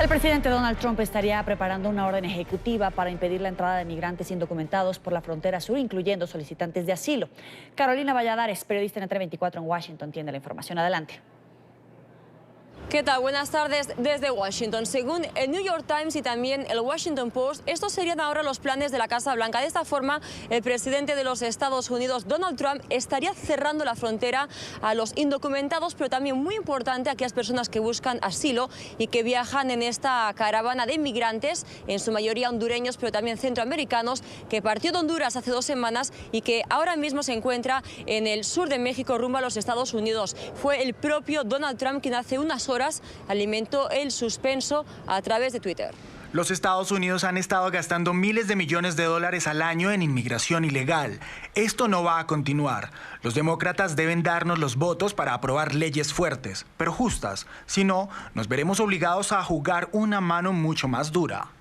El presidente Donald Trump estaría preparando una orden ejecutiva para impedir la entrada de migrantes indocumentados por la frontera sur, incluyendo solicitantes de asilo. Carolina Valladares, periodista en ET24 en Washington, tiene la información. Adelante. ¿Qué tal? Buenas tardes desde Washington. Según el New York Times y también el Washington Post, estos serían ahora los planes de la Casa Blanca. De esta forma, el presidente de los Estados Unidos, Donald Trump, estaría cerrando la frontera a los indocumentados, pero también, muy importante, a aquellas personas que buscan asilo y que viajan en esta caravana de inmigrantes, en su mayoría hondureños, pero también centroamericanos, que partió de Honduras hace 2 semanas y que ahora mismo se encuentra en el sur de México rumbo a los Estados Unidos. Fue el propio Donald Trump quien hace unas horas alimentó el suspenso a través de Twitter. Los Estados Unidos han estado gastando miles de millones de dólares al año en inmigración ilegal. Esto no va a continuar. Los demócratas deben darnos los votos para aprobar leyes fuertes, pero justas. Si no, nos veremos obligados a jugar una mano mucho más dura.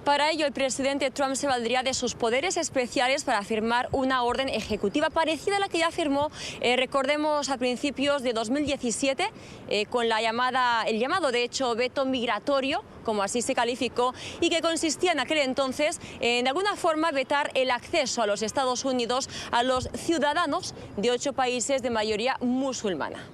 Para ello, el presidente Trump se valdría de sus poderes especiales para firmar una orden ejecutiva parecida a la que ya firmó, recordemos, a principios de 2017, con el llamado, de hecho, veto migratorio, como así se calificó, y que consistía en aquel entonces en, de alguna forma, vetar el acceso a los Estados Unidos a los ciudadanos de 8 países de mayoría musulmana.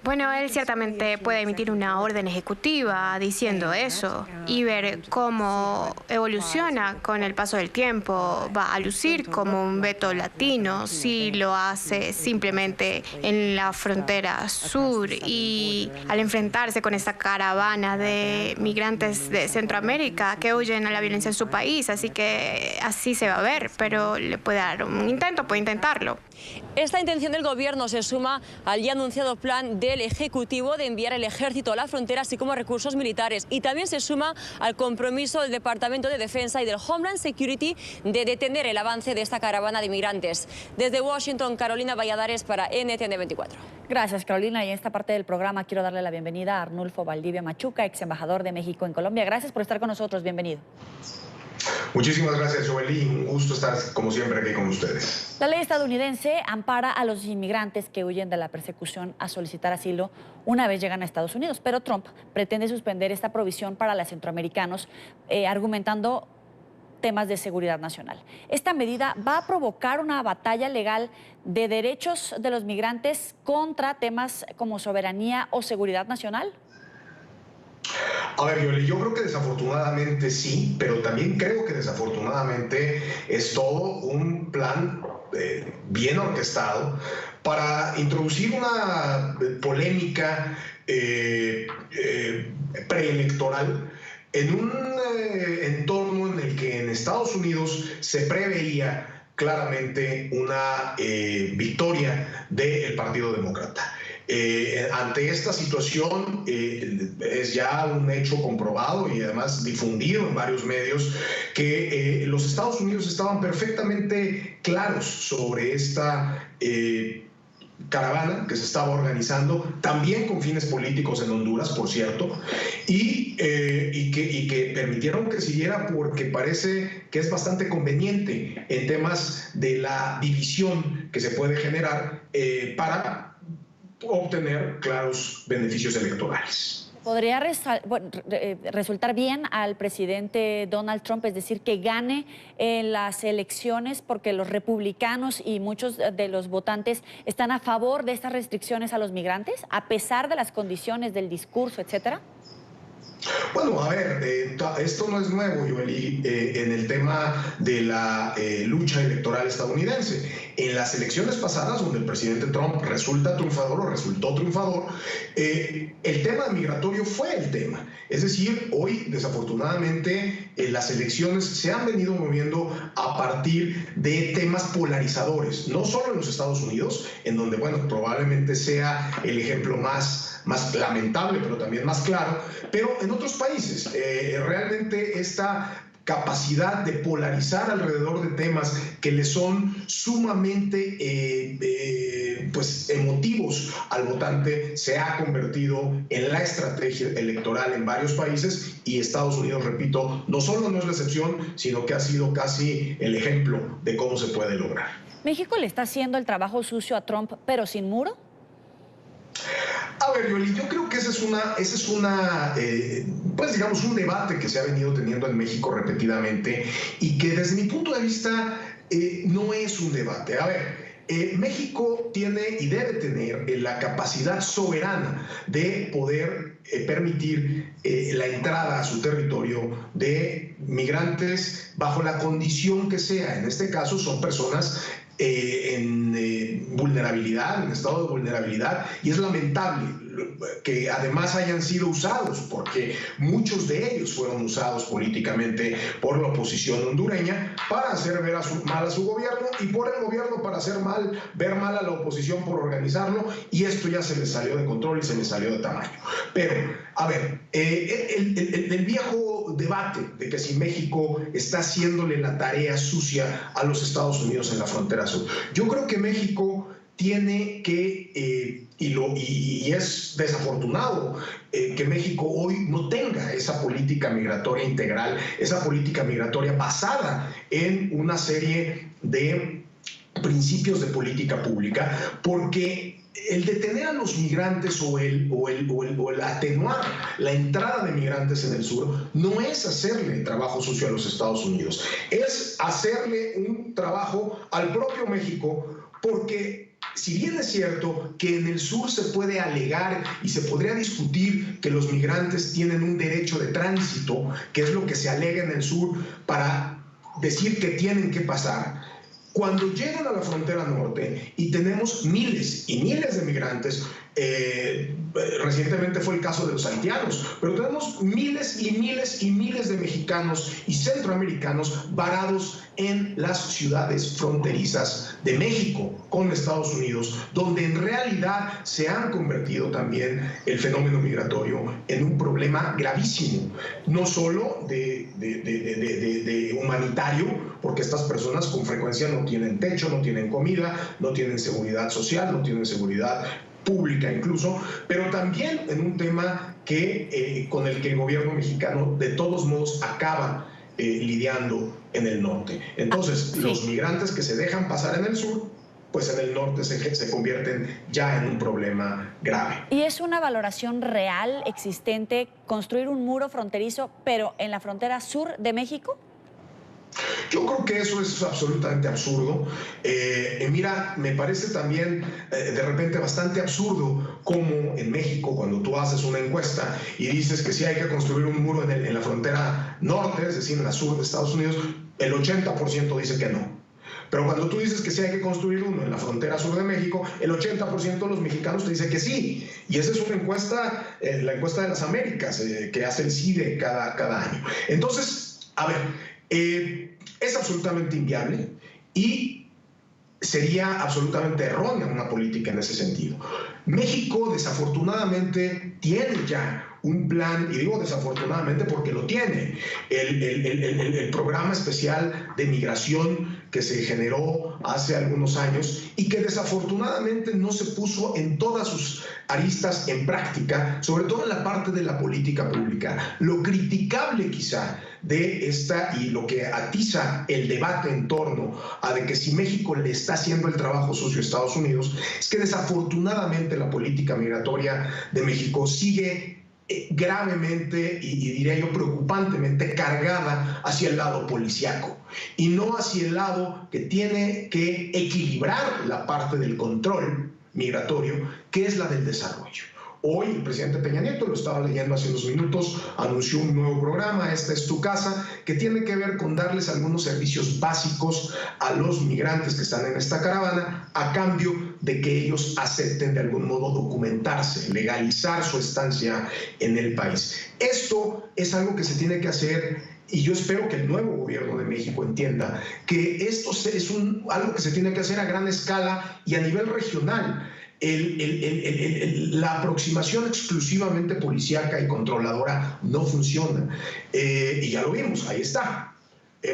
Bueno, él ciertamente puede emitir una orden ejecutiva diciendo eso y ver cómo evoluciona con el paso del tiempo. Va a lucir como un veto latino si lo hace simplemente en la frontera sur y al enfrentarse con esta caravana de migrantes de Centroamérica que huyen a la violencia en su país. Así que así se va a ver, pero le puede dar un intento, puede intentarlo. Esta intención del gobierno se suma al ya anunciado plan del Ejecutivo de enviar el ejército a la frontera, así como recursos militares. Y también se suma al compromiso del Departamento de Defensa y del Homeland Security de detener el avance de esta caravana de inmigrantes. Desde Washington, Carolina Valladares para NTN24. Gracias, Carolina. Y en esta parte del programa quiero darle la bienvenida a Arnulfo Valdivia Machuca, ex embajador de México en Colombia. Gracias por estar con nosotros. Bienvenido. Muchísimas gracias, Joely. Un gusto estar, como siempre, aquí con ustedes. La ley estadounidense ampara a los inmigrantes que huyen de la persecución a solicitar asilo una vez llegan a Estados Unidos, pero Trump pretende suspender esta provisión para los centroamericanos, argumentando temas de seguridad nacional. Esta medida va a provocar una batalla legal de derechos de los migrantes contra temas como soberanía o seguridad nacional. A ver, Joely, yo creo que desafortunadamente sí, pero también creo que desafortunadamente es todo un plan bien orquestado para introducir una polémica preelectoral en un entorno en el que en Estados Unidos se preveía claramente una victoria del Partido Demócrata. Ante esta situación es ya un hecho comprobado y además difundido en varios medios que los Estados Unidos estaban perfectamente claros sobre esta caravana que se estaba organizando, también con fines políticos en Honduras, por cierto, y que permitieron que siguiera porque parece que es bastante conveniente en temas de la división que se puede generar para obtener claros beneficios electorales. ¿Podría resultar bien al presidente Donald Trump, es decir, que gane en las elecciones porque los republicanos y muchos de los votantes están a favor de estas restricciones a los migrantes, a pesar de las condiciones del discurso, etcétera? Bueno, a ver, esto no es nuevo, Joely, en el tema de la lucha electoral estadounidense. En las elecciones pasadas, donde el presidente Trump resultó triunfador, el tema migratorio fue el tema. Es decir, hoy, desafortunadamente, las elecciones se han venido moviendo a partir de temas polarizadores, no solo en los Estados Unidos, en donde, bueno, probablemente sea el ejemplo más lamentable, pero también más claro, pero en otros países. Realmente esta capacidad de polarizar alrededor de temas que le son sumamente emotivos al votante se ha convertido en la estrategia electoral en varios países, y Estados Unidos, repito, no solo no es la excepción, sino que ha sido casi el ejemplo de cómo se puede lograr. ¿México le está haciendo el trabajo sucio a Trump, pero sin muro? A ver, Yoli, yo creo que ese es pues digamos, un debate que se ha venido teniendo en México repetidamente y que desde mi punto de vista no es un debate. A ver, México tiene y debe tener la capacidad soberana de poder permitir la entrada a su territorio de migrantes bajo la condición que sea. En este caso son personas en vulnerabilidad, en estado de vulnerabilidad, y es lamentable que además hayan sido usados, porque muchos de ellos fueron usados políticamente por la oposición hondureña para hacer ver mal a su gobierno y por el gobierno para ver mal a la oposición por organizarlo, y esto ya se les salió de control y se les salió de tamaño. Pero, a ver, el viejo debate de que si México está haciéndole la tarea sucia a los Estados Unidos en la frontera sur, yo creo que México tiene que, y es desafortunado que México hoy no tenga esa política migratoria integral, esa política migratoria basada en una serie de principios de política pública, porque el detener a los migrantes o el atenuar la entrada de migrantes en el sur no es hacerle trabajo sucio a los Estados Unidos, es hacerle un trabajo al propio México, porque si bien es cierto que en el sur se puede alegar y se podría discutir que los migrantes tienen un derecho de tránsito, que es lo que se alega en el sur para decir que tienen que pasar, cuando llegan a la frontera norte y tenemos miles y miles de migrantes, recientemente fue el caso de los haitianos, pero tenemos miles y miles y miles de mexicanos y centroamericanos varados en las ciudades fronterizas de México con Estados Unidos, donde en realidad se han convertido también el fenómeno migratorio en un problema gravísimo, no solo de humanitario, porque estas personas con frecuencia no tienen techo, no tienen comida, no tienen seguridad social, no tienen seguridad pública incluso, pero también en un tema con el que el gobierno mexicano de todos modos acaba lidiando en el norte. Entonces, sí, los migrantes que se dejan pasar en el sur, pues en el norte se convierten ya en un problema grave. ¿Y es una valoración real, existente, construir un muro fronterizo, pero en la frontera sur de México? Yo creo que eso es absolutamente absurdo. Mira, me parece también de repente bastante absurdo como en México, cuando tú haces una encuesta y dices que sí hay que construir un muro en la frontera norte, es decir, en la sur de Estados Unidos, el 80% dice que no. Pero cuando tú dices que sí hay que construir uno en la frontera sur de México, el 80% de los mexicanos te dice que sí. Y esa es una encuesta, la encuesta de las Américas, que hace el CIDE cada año. Entonces, a ver, es absolutamente inviable y sería absolutamente errónea una política en ese sentido. México, desafortunadamente, tiene ya un plan, y digo desafortunadamente porque lo tiene, el programa especial de migración que se generó hace algunos años y que desafortunadamente no se puso en todas sus aristas en práctica, sobre todo en la parte de la política pública. Lo criticable quizá de esta y lo que atiza el debate en torno a de que si México le está haciendo el trabajo sucio a Estados Unidos es que desafortunadamente la política migratoria de México sigue gravemente y diría yo preocupantemente cargada hacia el lado policíaco y no hacia el lado que tiene que equilibrar la parte del control migratorio, que es la del desarrollo. Hoy el presidente Peña Nieto, lo estaba leyendo hace unos minutos, anunció un nuevo programa, Esta es tu casa, que tiene que ver con darles algunos servicios básicos a los migrantes que están en esta caravana a cambio de que ellos acepten de algún modo documentarse, legalizar su estancia en el país. Esto es algo que se tiene que hacer y yo espero que el nuevo gobierno de México entienda que esto es algo que se tiene que hacer a gran escala y a nivel regional. La aproximación exclusivamente policíaca y controladora no funciona. Y ya lo vimos, ahí está.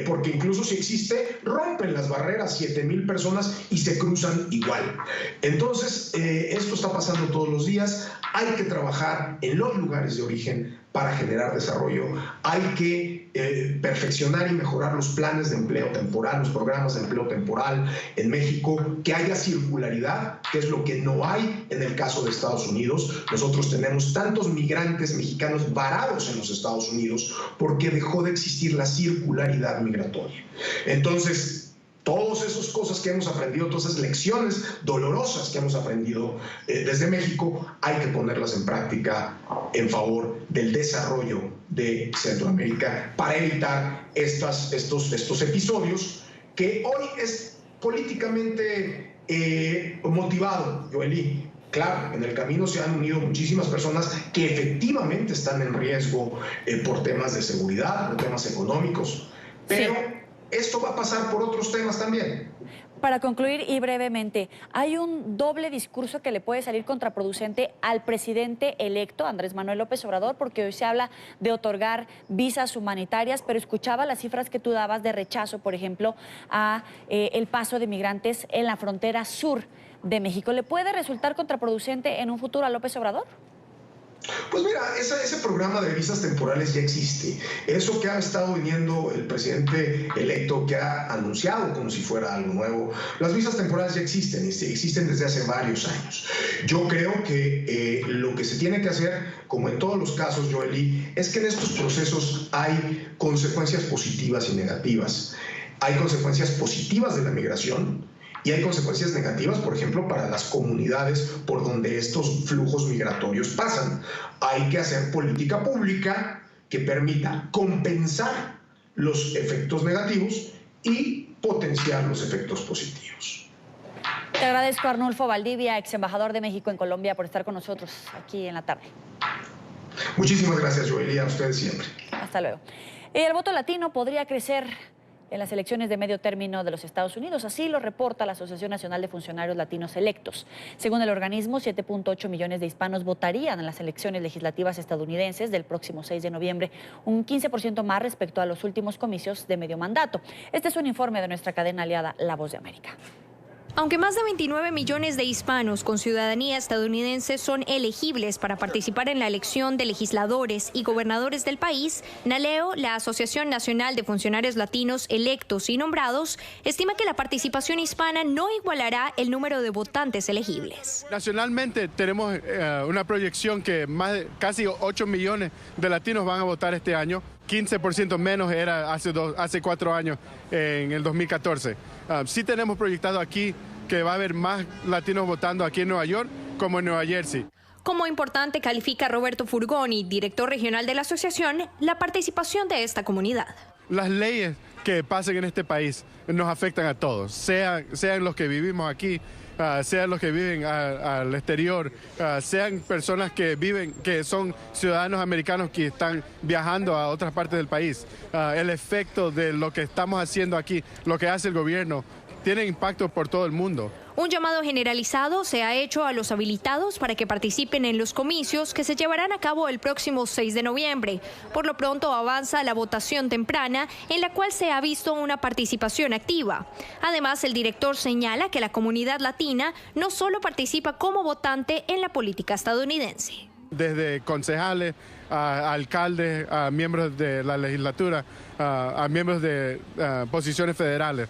Porque incluso si existe, rompen las barreras 7,000 personas y se cruzan igual. Entonces, esto está pasando todos los días. Hay que trabajar en los lugares de origen para generar desarrollo. Hay que perfeccionar y mejorar los planes de empleo temporal, los programas de empleo temporal en México, que haya circularidad, que es lo que no hay en el caso de Estados Unidos. Nosotros tenemos tantos migrantes mexicanos varados en los Estados Unidos porque dejó de existir la circularidad migratoria. Entonces, todas esas cosas que hemos aprendido, todas esas lecciones dolorosas que hemos aprendido desde México, hay que ponerlas en práctica en favor del desarrollo de Centroamérica para evitar estos episodios que hoy es políticamente motivado, Joely. Claro, en el camino se han unido muchísimas personas que efectivamente están en riesgo por temas de seguridad, por temas económicos, pero sí, esto va a pasar por otros temas también. Para concluir y brevemente, hay un doble discurso que le puede salir contraproducente al presidente electo, Andrés Manuel López Obrador, porque hoy se habla de otorgar visas humanitarias, pero escuchaba las cifras que tú dabas de rechazo, por ejemplo, a el paso de migrantes en la frontera sur de México. ¿Le puede resultar contraproducente en un futuro a López Obrador? Pues mira, ese programa de visas temporales ya existe. Eso que ha estado viniendo el presidente electo, que ha anunciado como si fuera algo nuevo, las visas temporales ya existen desde hace varios años. Yo creo que lo que se tiene que hacer, como en todos los casos, Joely, es que en estos procesos hay consecuencias positivas y negativas. Hay consecuencias positivas de la migración, y hay consecuencias negativas, por ejemplo, para las comunidades por donde estos flujos migratorios pasan. Hay que hacer política pública que permita compensar los efectos negativos y potenciar los efectos positivos. Te agradezco, Arnulfo Valdivia, ex embajador de México en Colombia, por estar con nosotros aquí en la tarde. Muchísimas gracias, Joely, a ustedes siempre. Hasta luego. El voto latino podría crecer en las elecciones de medio término de los Estados Unidos. Así lo reporta la Asociación Nacional de Funcionarios Latinos Electos. Según el organismo, 7.8 millones de hispanos votarían en las elecciones legislativas estadounidenses del próximo 6 de noviembre, un 15% más respecto a los últimos comicios de medio mandato. Este es un informe de nuestra cadena aliada La Voz de América. Aunque más de 29 millones de hispanos con ciudadanía estadounidense son elegibles para participar en la elección de legisladores y gobernadores del país, NALEO, la Asociación Nacional de Funcionarios Latinos Electos y Nombrados, estima que la participación hispana no igualará el número de votantes elegibles. Nacionalmente tenemos una proyección que casi 8 millones de latinos van a votar este año. 15% menos era hace 4 años, en el 2014. Sí tenemos proyectado aquí que va a haber más latinos votando aquí en Nueva York como en Nueva Jersey. Como importante califica Roberto Furgoni, director regional de la asociación, la participación de esta comunidad. Las leyes que pasen en este país nos afectan a todos, sean los que vivimos aquí, sean los que viven al exterior, sean personas que son ciudadanos americanos que están viajando a otras partes del país. El efecto de lo que estamos haciendo aquí, lo que hace el gobierno, tiene impacto por todo el mundo. Un llamado generalizado se ha hecho a los habilitados para que participen en los comicios que se llevarán a cabo el próximo 6 de noviembre. Por lo pronto avanza la votación temprana, en la cual se ha visto una participación activa. Además, el director señala que la comunidad latina no solo participa como votante en la política estadounidense. Desde concejales, a alcaldes, a miembros de la legislatura, a miembros de posiciones federales,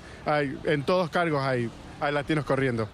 en todos cargos hay latinos corriendo.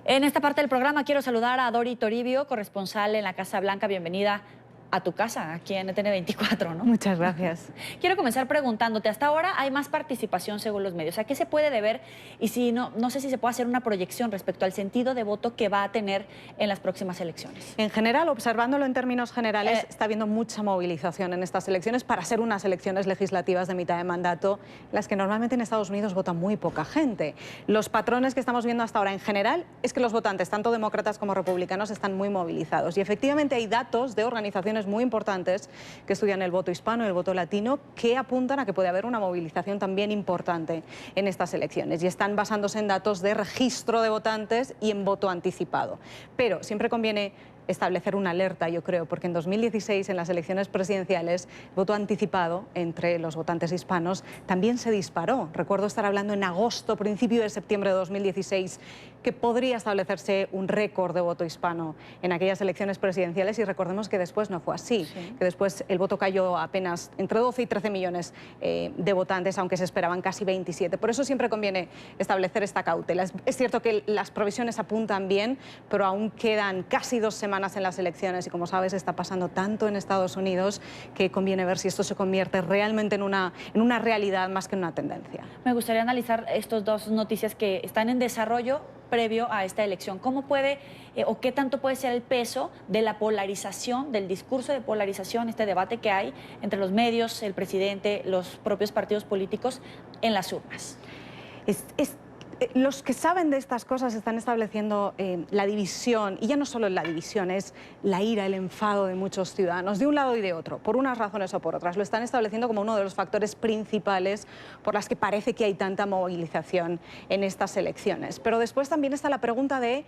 En esta parte del programa quiero saludar a Dori Toribio, corresponsal en la Casa Blanca. Bienvenida a tu casa, aquí en NTN24, ¿no? Muchas gracias. Quiero comenzar preguntándote, hasta ahora hay más participación según los medios. ¿A qué se puede deber? Y si no sé si se puede hacer una proyección respecto al sentido de voto que va a tener en las próximas elecciones. En general, observándolo en términos generales, está habiendo mucha movilización en estas elecciones para ser unas elecciones legislativas de mitad de mandato, las que normalmente en Estados Unidos vota muy poca gente. Los patrones que estamos viendo hasta ahora en general es que los votantes, tanto demócratas como republicanos, están muy movilizados. Y efectivamente hay datos de organizaciones muy importantes que estudian el voto hispano y el voto latino que apuntan a que puede haber una movilización también importante en estas elecciones y están basándose en datos de registro de votantes y en voto anticipado. Pero siempre conviene establecer una alerta, yo creo, porque en 2016, en las elecciones presidenciales, el voto anticipado entre los votantes hispanos también se disparó. Recuerdo estar hablando en agosto, principio de septiembre de 2016, que podría establecerse un récord de voto hispano en aquellas elecciones presidenciales, y recordemos que después no fue así, que después el voto cayó apenas entre 12 y 13 millones de votantes, aunque se esperaban casi 27. Por eso siempre conviene establecer esta cautela. Es cierto que las previsiones apuntan bien, pero aún quedan casi 2 semanas en las elecciones y, como sabes, está pasando tanto en Estados Unidos que conviene ver si esto se convierte realmente en una realidad más que en una tendencia. Me gustaría analizar estas dos noticias que están en desarrollo previo a esta elección. ¿Cómo puede o qué tanto puede ser el peso de la polarización, del discurso de polarización, este debate que hay entre los medios, el presidente, los propios partidos políticos en las urnas? Los que saben de estas cosas están estableciendo la división, y ya no solo la división, es la ira, el enfado de muchos ciudadanos, de un lado y de otro, por unas razones o por otras. Lo están estableciendo como uno de los factores principales por las que parece que hay tanta movilización en estas elecciones. Pero después también está la pregunta de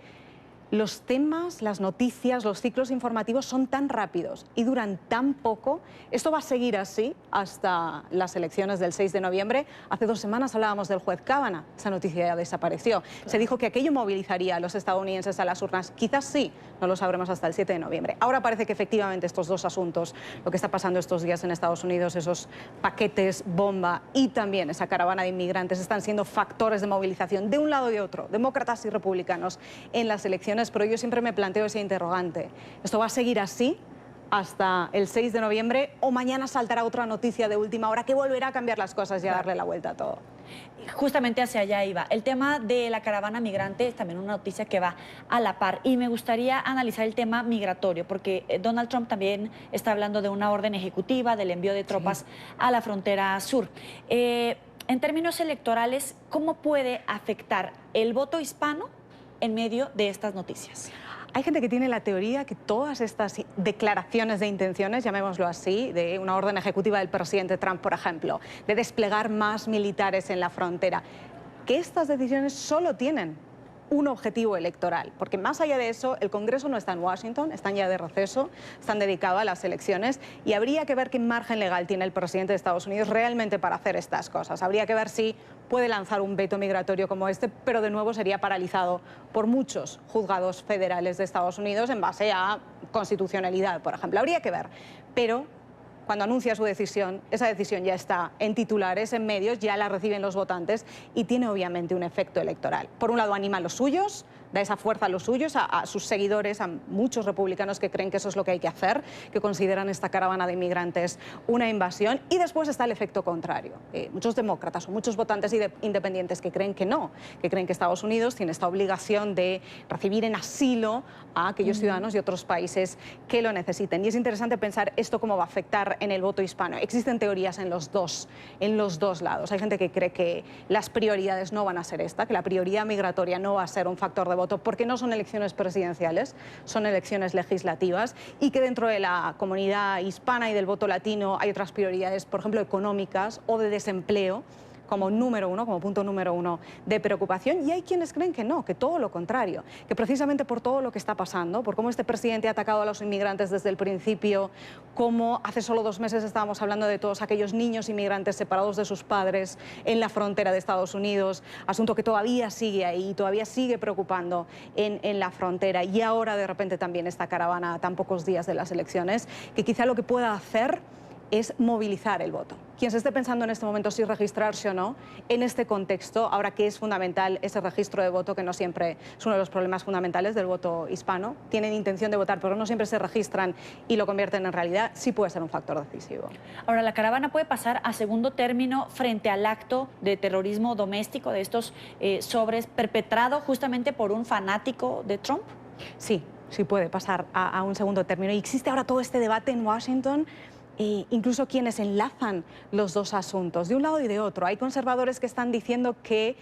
los temas, las noticias, los ciclos informativos son tan rápidos y duran tan poco. ¿Esto va a seguir así hasta las elecciones del 6 de noviembre? Hace 2 semanas hablábamos del juez Kavanaugh. Esa noticia ya desapareció. Claro. Se dijo que aquello movilizaría a los estadounidenses a las urnas. Quizás sí, no lo sabremos hasta el 7 de noviembre. Ahora parece que efectivamente estos dos asuntos, lo que está pasando estos días en Estados Unidos, esos paquetes bomba y también esa caravana de inmigrantes, están siendo factores de movilización de un lado y de otro, demócratas y republicanos, en las elecciones. Pero yo siempre me planteo ese interrogante. ¿Esto va a seguir así hasta el 6 de noviembre o mañana saltará otra noticia de última hora que volverá a cambiar las cosas y a darle la vuelta a todo? Justamente hacia allá iba. El tema de la caravana migrante es también una noticia que va a la par, y me gustaría analizar el tema migratorio, porque Donald Trump también está hablando de una orden ejecutiva, del envío de tropas a la frontera sur. En términos electorales, ¿cómo puede afectar el voto hispano en medio de estas noticias? Hay gente que tiene la teoría que todas estas declaraciones de intenciones, llamémoslo así, de una orden ejecutiva del presidente Trump, por ejemplo, de desplegar más militares en la frontera, que estas decisiones solo tienen un objetivo electoral, porque más allá de eso, el Congreso no está en Washington, están ya de receso, están dedicados a las elecciones, y habría que ver qué margen legal tiene el presidente de Estados Unidos realmente para hacer estas cosas. Habría que ver si puede lanzar un veto migratorio como este, pero de nuevo sería paralizado por muchos juzgados federales de Estados Unidos en base a constitucionalidad, por ejemplo. Habría que ver, pero cuando anuncia su decisión, esa decisión ya está en titulares, en medios, ya la reciben los votantes y tiene obviamente un efecto electoral. Por un lado anima a los suyos, da esa fuerza a los suyos, a sus seguidores, a muchos republicanos que creen que eso es lo que hay que hacer, que consideran esta caravana de inmigrantes una invasión, y después está el efecto contrario. Muchos demócratas o muchos votantes independientes que creen que no, que creen que Estados Unidos tiene esta obligación de recibir en asilo a aquellos ciudadanos de otros países que lo necesiten. Y es interesante pensar esto cómo va a afectar en el voto hispano. Existen teorías en los dos lados. Hay gente que cree que las prioridades no van a ser esta, que la prioridad migratoria no va a ser un factor de voto porque no son elecciones presidenciales, son elecciones legislativas, y que dentro de la comunidad hispana y del voto latino hay otras prioridades, por ejemplo, económicas o de desempleo, como punto número uno de preocupación. Y hay quienes creen que no, que todo lo contrario, que precisamente por todo lo que está pasando, por cómo este presidente ha atacado a los inmigrantes desde el principio, como hace solo 2 meses estábamos hablando de todos aquellos niños inmigrantes separados de sus padres en la frontera de Estados Unidos, asunto que todavía sigue ahí, todavía sigue preocupando en la frontera, y ahora de repente también esta caravana a tan pocos días de las elecciones, que quizá lo que pueda hacer es movilizar el voto. Quien se esté pensando en este momento si registrarse o no, en este contexto, ahora que es fundamental ese registro de voto, que no siempre es uno de los problemas fundamentales del voto hispano, tienen intención de votar, pero no siempre se registran y lo convierten en realidad, sí puede ser un factor decisivo. Ahora, ¿la caravana puede pasar a segundo término frente al acto de terrorismo doméstico, de estos sobres perpetrado justamente por un fanático de Trump? Sí, sí puede pasar a un segundo término. Y existe ahora todo este debate en Washington, incluso quienes enlazan los dos asuntos, de un lado y de otro. Hay conservadores que están diciendo que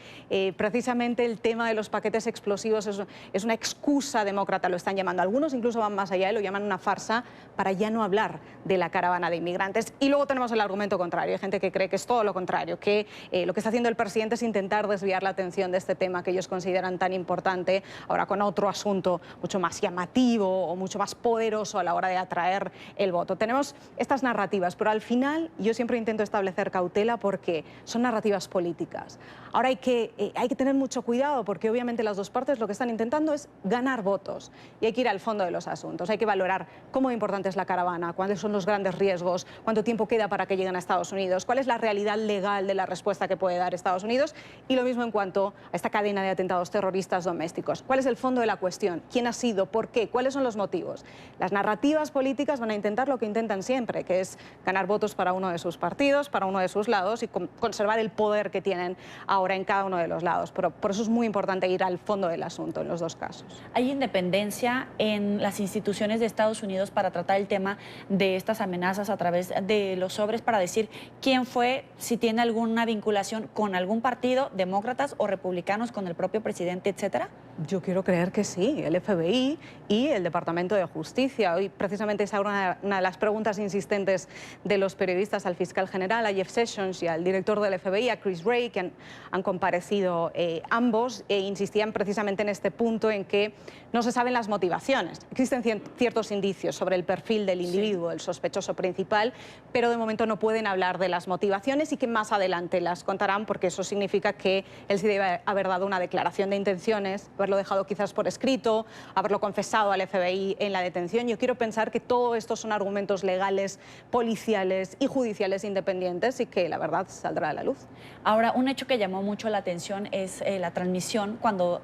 precisamente el tema de los paquetes explosivos es una excusa demócrata, lo están llamando. Algunos incluso van más allá y lo llaman una farsa para ya no hablar de la caravana de inmigrantes. Y luego tenemos el argumento contrario. Hay gente que cree que es todo lo contrario, que lo que está haciendo el presidente es intentar desviar la atención de este tema que ellos consideran tan importante, ahora con otro asunto mucho más llamativo o mucho más poderoso a la hora de atraer el voto. Tenemos estas narrativas, pero al final yo siempre intento establecer cautela porque son narrativas políticas. Ahora hay que tener mucho cuidado porque obviamente las dos partes lo que están intentando es ganar votos y hay que ir al fondo de los asuntos. Hay que valorar cómo importante es la caravana, cuáles son los grandes riesgos, cuánto tiempo queda para que lleguen a Estados Unidos, cuál es la realidad legal de la respuesta que puede dar Estados Unidos y lo mismo en cuanto a esta cadena de atentados terroristas domésticos. ¿Cuál es el fondo de la cuestión? ¿Quién ha sido? ¿Por qué? ¿Cuáles son los motivos? Las narrativas políticas van a intentar lo que intentan siempre, que es ganar votos para uno de sus partidos, para uno de sus lados y conservar el poder que tienen ahora en cada uno de los lados. Pero por eso es muy importante ir al fondo del asunto en los dos casos. ¿Hay independencia en las instituciones de Estados Unidos para tratar el tema de estas amenazas a través de los sobres para decir quién fue, si tiene alguna vinculación con algún partido, demócratas o republicanos, con el propio presidente, etcétera? Yo quiero creer que sí, el FBI y el Departamento de Justicia. Hoy precisamente esa era una de las preguntas insistentes de los periodistas al fiscal general, a Jeff Sessions, y al director del FBI, a Chris Wray, que han comparecido ambos e insistían precisamente en este punto en que no se saben las motivaciones. Existen ciertos indicios sobre el perfil del individuo, el sospechoso principal, pero de momento no pueden hablar de las motivaciones y que más adelante las contarán porque eso significa que él sí debe haber dado una declaración de intenciones, haberlo dejado quizás por escrito, haberlo confesado al FBI en la detención. Yo quiero pensar que todo esto son argumentos legales, policiales y judiciales independientes y que la verdad saldrá a la luz. Ahora, un hecho que llamó mucho la atención es la transmisión cuando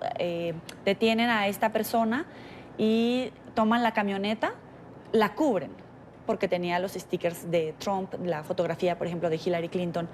detienen a esta persona y toman la camioneta, la cubren porque tenía los stickers de Trump, la fotografía, por ejemplo, de Hillary Clinton,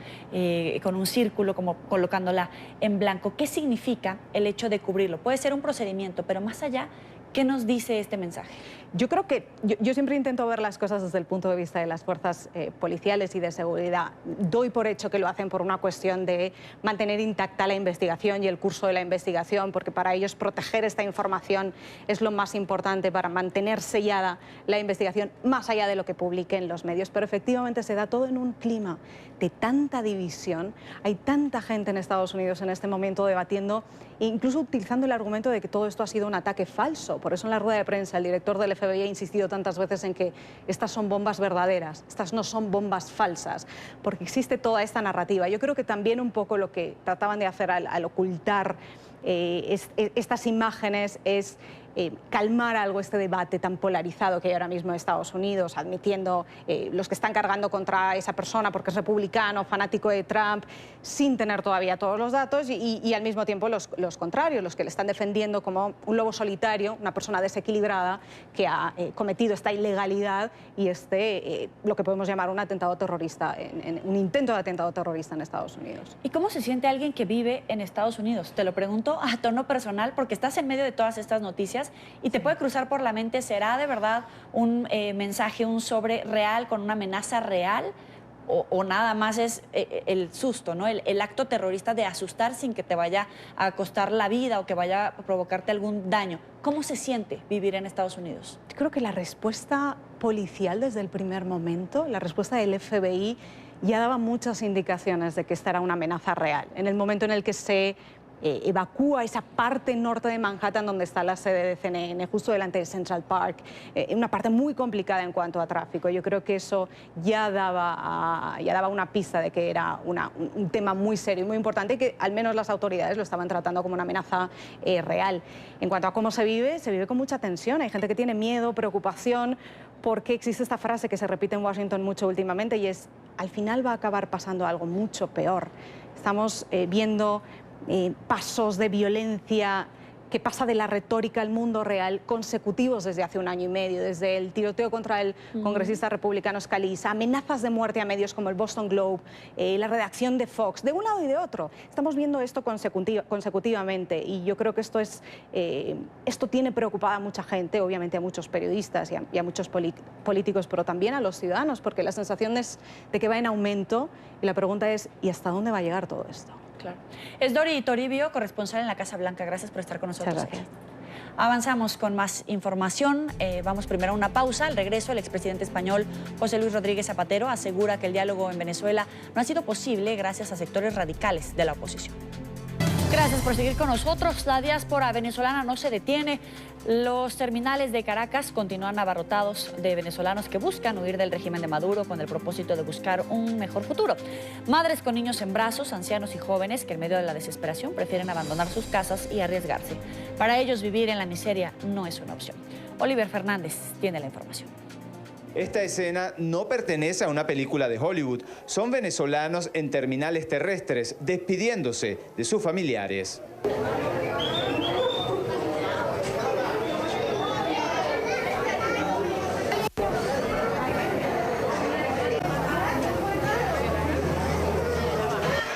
con un círculo, como colocándola en blanco. ¿Qué significa el hecho de cubrirlo? Puede ser un procedimiento, pero más allá, ¿qué nos dice este mensaje? Yo creo que yo siempre intento ver las cosas desde el punto de vista de las fuerzas policiales y de seguridad. Doy por hecho que lo hacen por una cuestión de mantener intacta la investigación y el curso de la investigación, porque para ellos proteger esta información es lo más importante para mantener sellada la investigación, más allá de lo que publiquen los medios. Pero efectivamente se da todo en un clima de tanta división. Hay tanta gente en Estados Unidos en este momento debatiendo, incluso utilizando el argumento de que todo esto ha sido un ataque falso. Por eso en la rueda de prensa el director del FBI ha insistido tantas veces en que estas son bombas verdaderas, estas no son bombas falsas, porque existe toda esta narrativa. Yo creo que también un poco lo que trataban de hacer al ocultar estas imágenes es calmar algo este debate tan polarizado que hay ahora mismo en Estados Unidos, admitiendo los que están cargando contra esa persona porque es republicano, fanático de Trump, sin tener todavía todos los datos y al mismo tiempo los contrarios, los que le están defendiendo como un lobo solitario, una persona desequilibrada que ha cometido esta ilegalidad y lo que podemos llamar un atentado terrorista, un intento de atentado terrorista en Estados Unidos. ¿Y cómo se siente alguien que vive en Estados Unidos? Te lo pregunto a tono personal porque estás en medio de todas estas noticias y te puede cruzar por la mente, ¿será de verdad un mensaje, un sobre real con una amenaza real? O nada más es el susto, ¿no? El acto terrorista de asustar sin que te vaya a costar la vida o que vaya a provocarte algún daño. ¿Cómo se siente vivir en Estados Unidos? Yo creo que la respuesta policial desde el primer momento, la respuesta del FBI, ya daba muchas indicaciones de que esta era una amenaza real. En el momento en el que se evacúa esa parte norte de Manhattan donde está la sede de CNN, justo delante de Central Park, una parte muy complicada en cuanto a tráfico. Yo creo que eso ya daba una pista de que era un tema muy serio y muy importante y que al menos las autoridades lo estaban tratando como una amenaza real. En cuanto a cómo se vive con mucha tensión. Hay gente que tiene miedo, preocupación, porque existe esta frase que se repite en Washington mucho últimamente y es: al final va a acabar pasando algo mucho peor. Estamos viendo pasos de violencia que pasa de la retórica al mundo real consecutivos desde hace 1 año y medio, desde el tiroteo contra el congresista republicano Scalise, amenazas de muerte a medios como el Boston Globe, la redacción de Fox, de un lado y de otro. Estamos viendo esto consecutivamente y yo creo que esto tiene preocupada a mucha gente, obviamente a muchos periodistas y a muchos políticos, pero también a los ciudadanos, porque la sensación es de que va en aumento y la pregunta es: ¿y hasta dónde va a llegar todo esto? Claro. Es Dori Toribio, corresponsal en la Casa Blanca. Gracias por estar con nosotros. Muchas gracias. Avanzamos con más información. Vamos primero a una pausa. Al regreso, el expresidente español José Luis Rodríguez Zapatero asegura que el diálogo en Venezuela no ha sido posible gracias a sectores radicales de la oposición. Gracias por seguir con nosotros. La diáspora venezolana no se detiene. Los terminales de Caracas continúan abarrotados de venezolanos que buscan huir del régimen de Maduro con el propósito de buscar un mejor futuro. Madres con niños en brazos, ancianos y jóvenes que en medio de la desesperación prefieren abandonar sus casas y arriesgarse. Para ellos vivir en la miseria no es una opción. Oliver Fernández tiene la información. Esta escena no pertenece a una película de Hollywood. Son venezolanos en terminales terrestres despidiéndose de sus familiares.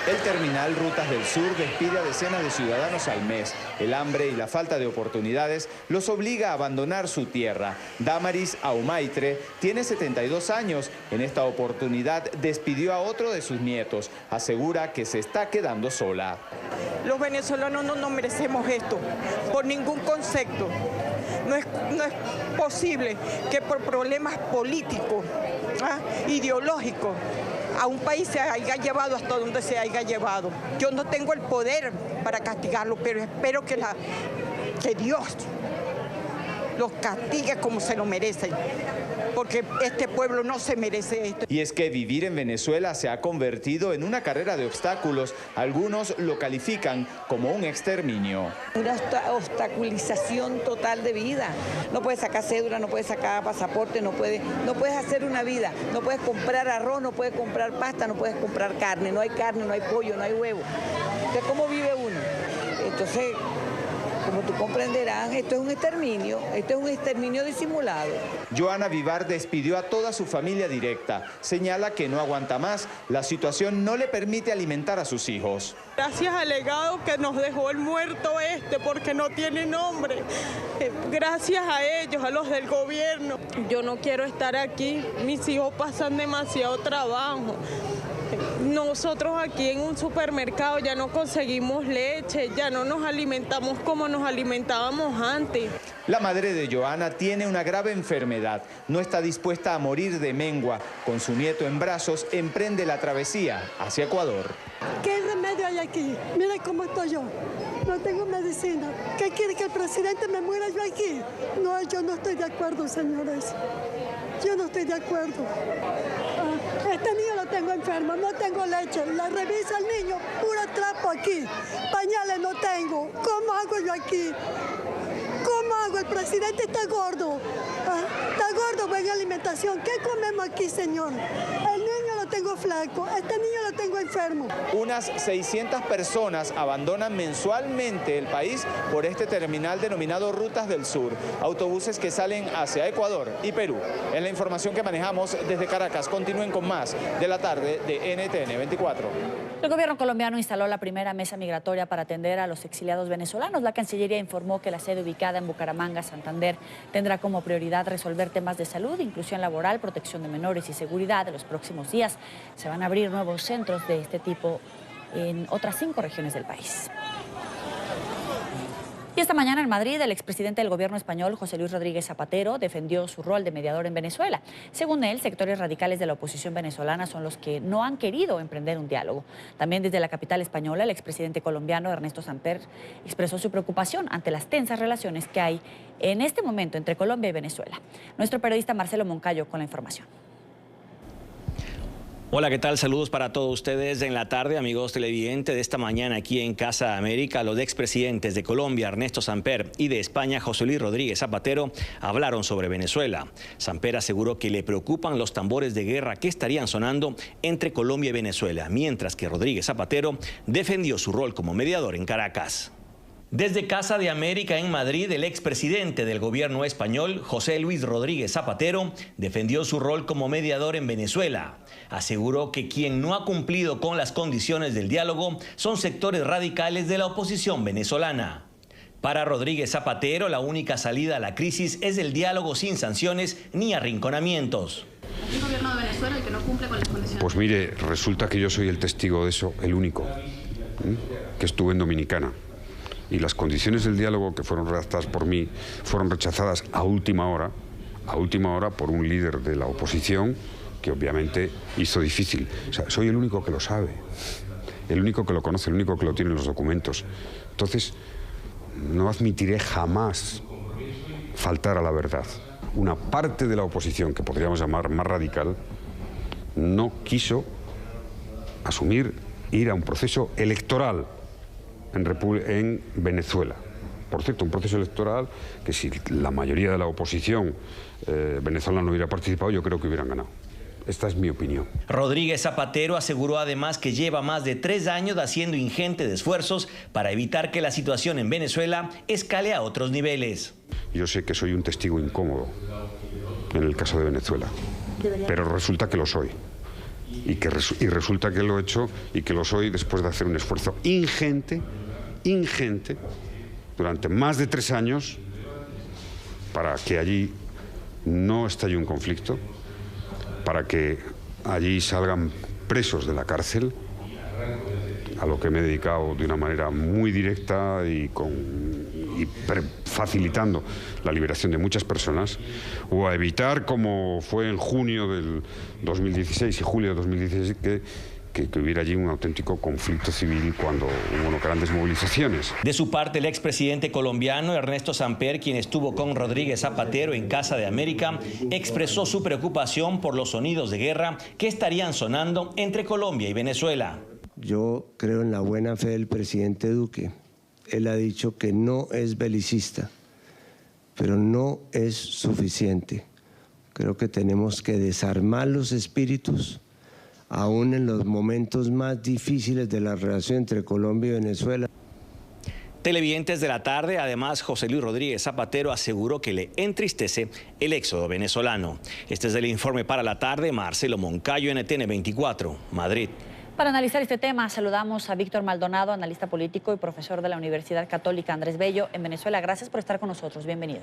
El terminal Rutas del Sur despide a decenas de ciudadanos al mes. El hambre y la falta de oportunidades los obliga a abandonar su tierra. Damaris Aumaitre tiene 72 años. En esta oportunidad despidió a otro de sus nietos. Asegura que se está quedando sola. Los venezolanos no nos merecemos esto, por ningún concepto. No es posible que por problemas políticos, ideológicos, a un país se haya llevado hasta donde se haya llevado. Yo no tengo el poder para castigarlo, pero espero que Dios los castigue como se lo merecen, porque este pueblo no se merece esto. Y es que vivir en Venezuela se ha convertido en una carrera de obstáculos. Algunos lo califican como un exterminio. Una obstaculización total de vida. No puedes sacar cédula, no puedes sacar pasaporte, no puedes hacer una vida. No puedes comprar arroz, no puedes comprar pasta, no puedes comprar carne. No hay carne, no hay pollo, no hay huevo. Entonces, ¿cómo vive uno? Entonces, como tú comprenderás, esto es un exterminio disimulado. Joana Vivar despidió a toda su familia directa. Señala que no aguanta más. La situación no le permite alimentar a sus hijos. Gracias al legado que nos dejó el muerto porque no tiene nombre. Gracias a ellos, a los del gobierno. Yo no quiero estar aquí. Mis hijos pasan demasiado trabajo. Nosotros aquí en un supermercado ya no conseguimos leche, ya no nos alimentamos como nos alimentábamos antes. La madre de Joana tiene una grave enfermedad. No está dispuesta a morir de mengua. Con su nieto en brazos, emprende la travesía hacia Ecuador. ¿Qué remedio hay aquí? Mira cómo estoy yo. No tengo medicina. ¿Qué quiere, que el presidente me muera yo aquí? No, yo no estoy de acuerdo, señores. Yo no estoy de acuerdo. Este niño lo tengo enfermo, no tengo leche. La revisa el niño, puro trapo aquí. Pañales no tengo. ¿Cómo hago yo aquí? ¿Cómo hago? El presidente está gordo. Está gordo, buena alimentación. ¿Qué comemos aquí, señor? El niño lo tengo flaco, este niño lo tengo enfermo. Unas 600 personas abandonan mensualmente el país por este terminal denominado Rutas del Sur. Autobuses que salen hacia Ecuador y Perú. En la información que manejamos desde Caracas, continúen con más de la tarde de NTN 24. El gobierno colombiano instaló la primera mesa migratoria para atender a los exiliados venezolanos. La Cancillería informó que la sede ubicada en Bucaramanga, Santander, tendrá como prioridad resolver temas de salud, inclusión laboral, protección de menores y seguridad. En los próximos días se van a abrir nuevos centros de este tipo en otras 5 regiones del país. Y esta mañana en Madrid, el expresidente del gobierno español, José Luis Rodríguez Zapatero, defendió su rol de mediador en Venezuela. Según él, sectores radicales de la oposición venezolana son los que no han querido emprender un diálogo. También desde la capital española, el expresidente colombiano, Ernesto Samper, expresó su preocupación ante las tensas relaciones que hay en este momento entre Colombia y Venezuela. Nuestro periodista Marcelo Moncayo con la información. Hola, ¿qué tal? Saludos para todos ustedes en la tarde, amigos televidentes de esta mañana aquí en Casa América. Los expresidentes de Colombia, Ernesto Samper, y de España, José Luis Rodríguez Zapatero, hablaron sobre Venezuela. Samper aseguró que le preocupan los tambores de guerra que estarían sonando entre Colombia y Venezuela, mientras que Rodríguez Zapatero defendió su rol como mediador en Caracas. Desde Casa de América en Madrid, el expresidente del gobierno español, José Luis Rodríguez Zapatero, defendió su rol como mediador en Venezuela. Aseguró que quien no ha cumplido con las condiciones del diálogo son sectores radicales de la oposición venezolana. Para Rodríguez Zapatero, la única salida a la crisis es el diálogo sin sanciones ni arrinconamientos. ¿El gobierno de Venezuela el que no cumple con las condiciones? Pues mire, resulta que yo soy el testigo de eso, el único, que estuve en Dominicana. Y las condiciones del diálogo que fueron redactadas por mí fueron rechazadas a última hora por un líder de la oposición que obviamente hizo difícil. O sea, soy el único que lo sabe. el único que lo conoce, el único que lo tiene en los documentos. Entonces, no admitiré jamás faltar a la verdad. Una parte de la oposición, que podríamos llamar más radical, no quiso asumir ir a un proceso electoral en Venezuela. Por cierto, un proceso electoral que si la mayoría de la oposición venezolana no hubiera participado, yo creo que hubieran ganado. Esta es mi opinión. Rodríguez Zapatero aseguró además que lleva más de 3 años haciendo ingentes esfuerzos para evitar que la situación en Venezuela escale a otros niveles. Yo sé que soy un testigo incómodo en el caso de Venezuela, pero resulta que lo soy. Y resulta que lo he hecho y que lo soy después de hacer un esfuerzo ingente, durante más de 3 años, para que allí no estalle un conflicto, para que allí salgan presos de la cárcel, a lo que me he dedicado de una manera muy directa y facilitando la liberación de muchas personas, o a evitar, como fue en junio del 2016 y julio de 2016, que hubiera allí un auténtico conflicto civil cuando hubo grandes movilizaciones. De su parte, el expresidente colombiano Ernesto Samper, quien estuvo con Rodríguez Zapatero en Casa de América, expresó su preocupación por los sonidos de guerra que estarían sonando entre Colombia y Venezuela. Yo creo en la buena fe del presidente Duque. Él ha dicho que no es belicista, pero no es suficiente. Creo que tenemos que desarmar los espíritus, aún en los momentos más difíciles de la relación entre Colombia y Venezuela. Televidentes de la tarde, además, José Luis Rodríguez Zapatero aseguró que le entristece el éxodo venezolano. Este es el informe para la tarde. Marcelo Moncayo, NTN 24, Madrid. Para analizar este tema, saludamos a Víctor Maldonado, analista político y profesor de la Universidad Católica Andrés Bello en Venezuela. Gracias por estar con nosotros. Bienvenido.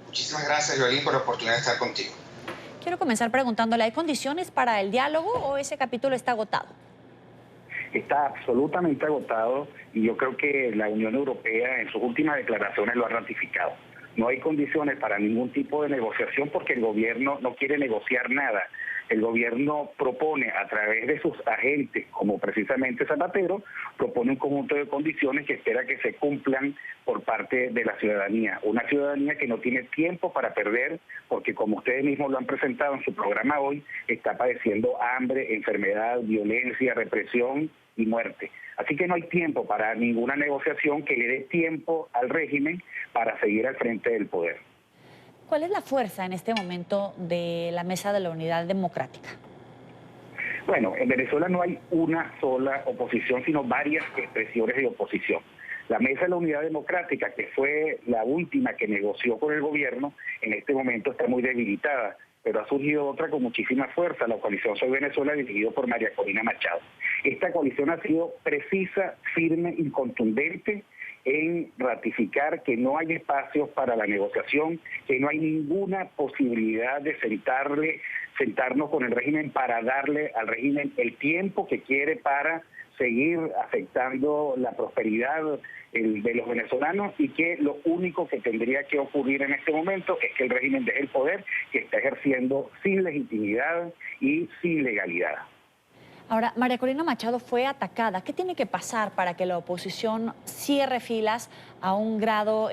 Muchísimas gracias, Joelín, por la oportunidad de estar contigo. Quiero comenzar preguntándole, ¿hay condiciones para el diálogo o ese capítulo está agotado? Está absolutamente agotado y yo creo que la Unión Europea en sus últimas declaraciones lo ha ratificado. No hay condiciones para ningún tipo de negociación porque el gobierno no quiere negociar nada. El gobierno propone a través de sus agentes, como precisamente Zapatero, propone un conjunto de condiciones que espera que se cumplan por parte de la ciudadanía. Una ciudadanía que no tiene tiempo para perder porque, como ustedes mismos lo han presentado en su programa hoy, está padeciendo hambre, enfermedad, violencia, represión y muerte. Así que no hay tiempo para ninguna negociación que le dé tiempo al régimen para seguir al frente del poder. ¿Cuál es la fuerza en este momento de la Mesa de la Unidad Democrática? Bueno, en Venezuela no hay una sola oposición, sino varias expresiones de oposición. La Mesa de la Unidad Democrática, que fue la última que negoció con el gobierno, en este momento está muy debilitada, pero ha surgido otra con muchísima fuerza, la coalición Soy Venezuela, dirigido por María Corina Machado. Esta coalición ha sido precisa, firme y contundente en ratificar que no hay espacios para la negociación, que no hay ninguna posibilidad de sentarnos con el régimen para darle al régimen el tiempo que quiere para seguir afectando la prosperidad de los venezolanos y que lo único que tendría que ocurrir en este momento es que el régimen deje el poder que está ejerciendo sin legitimidad y sin legalidad. Ahora, María Corina Machado fue atacada. ¿Qué tiene que pasar para que la oposición cierre filas a un grado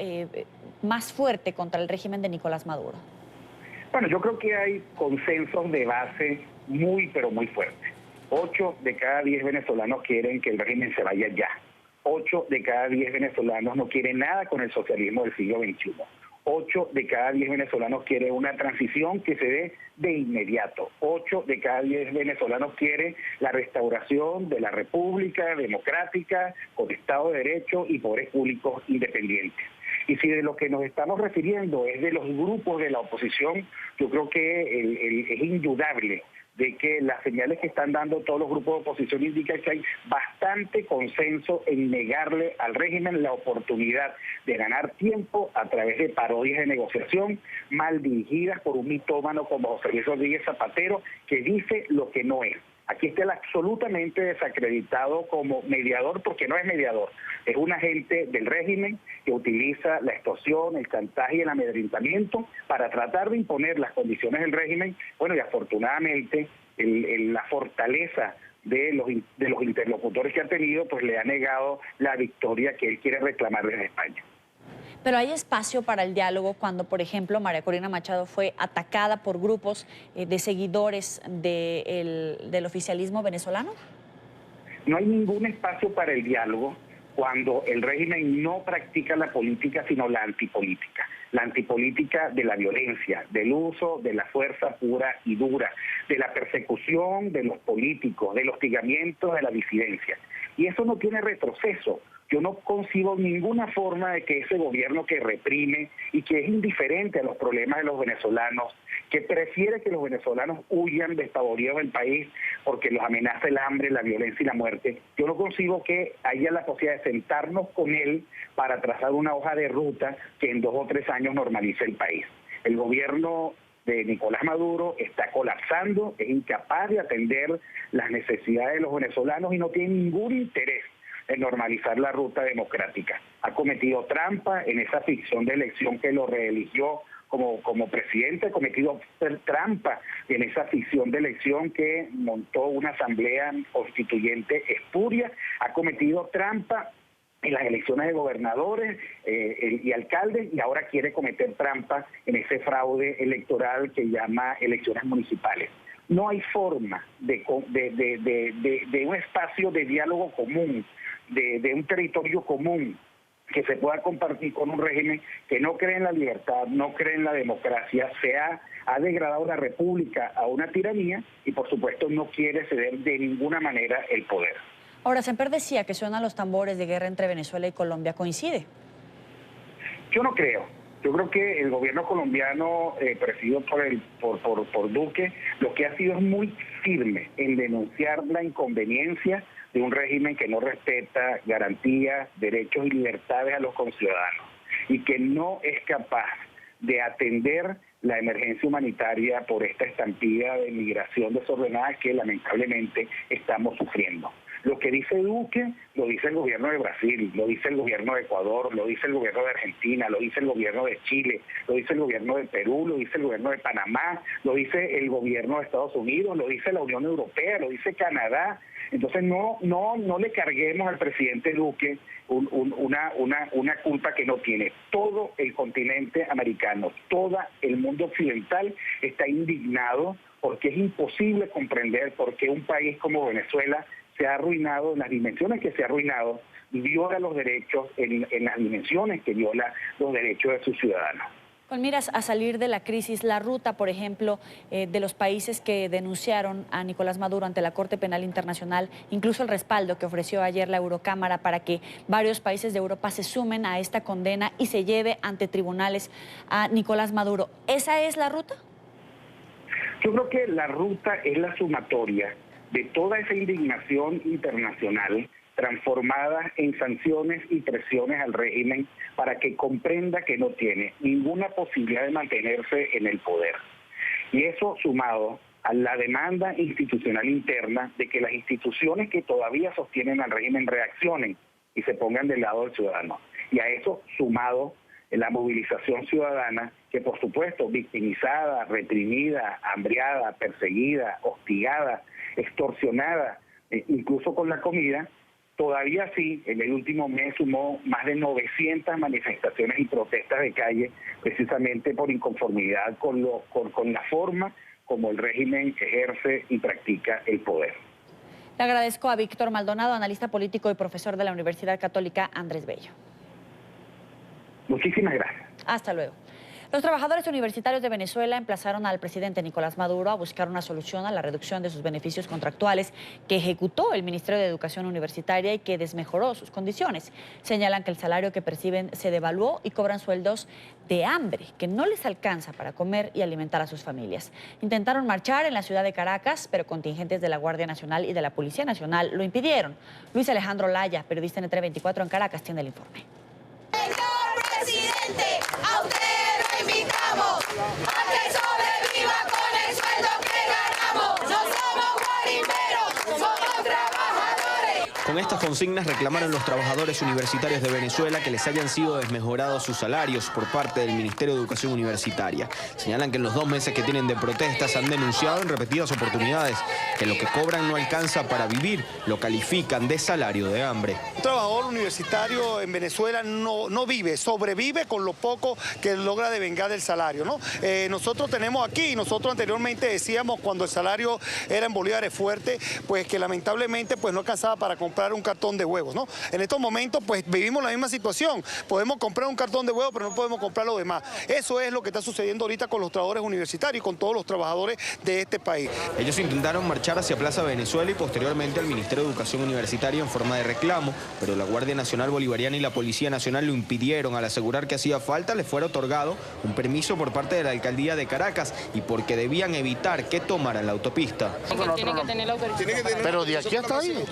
más fuerte contra el régimen de Nicolás Maduro? Bueno, yo creo que hay consensos de base muy, pero muy fuertes. 8 de cada 10 venezolanos quieren que el régimen se vaya ya. 8 de cada 10 venezolanos no quieren nada con el socialismo del siglo XXI. 8 de cada 10 venezolanos quieren una transición que se dé de inmediato. 8 de cada 10 venezolanos quieren la restauración de la República Democrática con Estado de Derecho y poderes públicos independientes. Y si de lo que nos estamos refiriendo es de los grupos de la oposición, yo creo que es indudable de que las señales que están dando todos los grupos de oposición indican que hay bastante consenso en negarle al régimen la oportunidad de ganar tiempo a través de parodias de negociación mal dirigidas por un mitómano como José Luis Rodríguez Zapatero, que dice lo que no es. Aquí está él absolutamente desacreditado como mediador, porque no es mediador, es un agente del régimen que utiliza la extorsión, el chantaje y el amedrentamiento para tratar de imponer las condiciones del régimen. Bueno, y afortunadamente la fortaleza de los interlocutores que ha tenido, pues le ha negado la victoria que él quiere reclamar desde España. Pero hay espacio para el diálogo cuando, por ejemplo, María Corina Machado fue atacada por grupos de seguidores del oficialismo venezolano. No hay ningún espacio para el diálogo cuando el régimen no practica la política, sino la antipolítica de la violencia, del uso de la fuerza pura y dura, de la persecución de los políticos, del hostigamiento de la disidencia. Y eso no tiene retroceso. Yo no concibo ninguna forma de que ese gobierno que reprime y que es indiferente a los problemas de los venezolanos, que prefiere que los venezolanos huyan despavoridos del país porque los amenaza el hambre, la violencia y la muerte, yo no concibo que haya la posibilidad de sentarnos con él para trazar una hoja de ruta que en 2 o 3 años normalice el país. El gobierno de Nicolás Maduro está colapsando, es incapaz de atender las necesidades de los venezolanos y no tiene ningún interés en normalizar la ruta democrática. Ha cometido trampa en esa ficción de elección que lo reeligió como presidente, ha cometido trampa en esa ficción de elección que montó una asamblea constituyente espuria, ha cometido trampa en las elecciones de gobernadores y alcaldes, y ahora quiere cometer trampa en ese fraude electoral que llama elecciones municipales. No hay forma de un espacio de diálogo común, de un territorio común que se pueda compartir con un régimen que no cree en la libertad, no cree en la democracia, ha degradado la república a una tiranía y por supuesto no quiere ceder de ninguna manera el poder. Ahora, Semper decía que suenan los tambores de guerra entre Venezuela y Colombia. ¿Coincide? Yo no creo. Yo creo que el gobierno colombiano, presidido por Duque, lo que ha sido es muy firme en denunciar la inconveniencia de un régimen que no respeta garantías, derechos y libertades a los conciudadanos y que no es capaz de atender la emergencia humanitaria por esta estampida de migración desordenada que lamentablemente estamos sufriendo. Lo que dice Duque, lo dice el gobierno de Brasil, lo dice el gobierno de Ecuador, lo dice el gobierno de Argentina, lo dice el gobierno de Chile, lo dice el gobierno de Perú, lo dice el gobierno de Panamá, lo dice el gobierno de Estados Unidos, lo dice la Unión Europea, lo dice Canadá. Entonces no le carguemos al presidente Duque una culpa que no tiene. Todo el continente americano, todo el mundo occidental está indignado porque es imposible comprender por qué un país como Venezuela se ha arruinado en las dimensiones que se ha arruinado y viola los derechos en las dimensiones que viola los derechos de sus ciudadanos. Con miras a salir de la crisis, la ruta, por ejemplo, de los países que denunciaron a Nicolás Maduro ante la Corte Penal Internacional, incluso el respaldo que ofreció ayer la Eurocámara para que varios países de Europa se sumen a esta condena y se lleve ante tribunales a Nicolás Maduro. ¿Esa es la ruta? Yo creo que la ruta es la sumatoria de toda esa indignación internacional transformada en sanciones y presiones al régimen para que comprenda que no tiene ninguna posibilidad de mantenerse en el poder. Y eso sumado a la demanda institucional interna de que las instituciones que todavía sostienen al régimen reaccionen y se pongan del lado del ciudadano. Y a eso sumado la movilización ciudadana que por supuesto victimizada, reprimida, hambriada, perseguida, hostigada, extorsionada, incluso con la comida, todavía sí, en el último mes sumó más de 900 manifestaciones y protestas de calle, precisamente por inconformidad con la forma como el régimen ejerce y practica el poder. Le agradezco a Víctor Maldonado, analista político y profesor de la Universidad Católica Andrés Bello. Muchísimas gracias. Hasta luego. Los trabajadores universitarios de Venezuela emplazaron al presidente Nicolás Maduro a buscar una solución a la reducción de sus beneficios contractuales que ejecutó el Ministerio de Educación Universitaria y que desmejoró sus condiciones. Señalan que el salario que perciben se devaluó y cobran sueldos de hambre, que no les alcanza para comer y alimentar a sus familias. Intentaron marchar en la ciudad de Caracas, pero contingentes de la Guardia Nacional y de la Policía Nacional lo impidieron. Luis Alejandro Laya, periodista en NTN24 en Caracas, tiene el informe. Señor presidente, a usted lo invitamos a que sobreviva con el sueldo que ganamos. No somos guarimberos, somos trabajadores. Con estas consignas reclamaron los trabajadores universitarios de Venezuela que les hayan sido desmejorados sus salarios por parte del Ministerio de Educación Universitaria. Señalan que en los 2 meses que tienen de protestas han denunciado en repetidas oportunidades que lo que cobran no alcanza para vivir, lo califican de salario de hambre. Un trabajador universitario en Venezuela no vive, sobrevive con lo poco que logra devengar del salario, ¿no? Nosotros tenemos aquí, nosotros anteriormente decíamos cuando el salario era en bolívares fuerte, pues que lamentablemente pues no alcanzaba para comprar un cartón de huevos, ¿no? En estos momentos pues vivimos la misma situación, podemos comprar un cartón de huevos pero no podemos comprar lo demás. Eso es lo que está sucediendo ahorita con los trabajadores universitarios y con todos los trabajadores de este país. Ellos intentaron marchar hacia Plaza Venezuela y posteriormente al Ministerio de Educación Universitaria en forma de reclamo, pero la Guardia Nacional Bolivariana y la Policía Nacional lo impidieron. Al asegurar que hacía falta, les fuera otorgado un permiso por parte de la Alcaldía de Caracas y porque debían evitar que tomaran la autopista. Tiene que tener la autorización. Pero de aquí hasta ahí.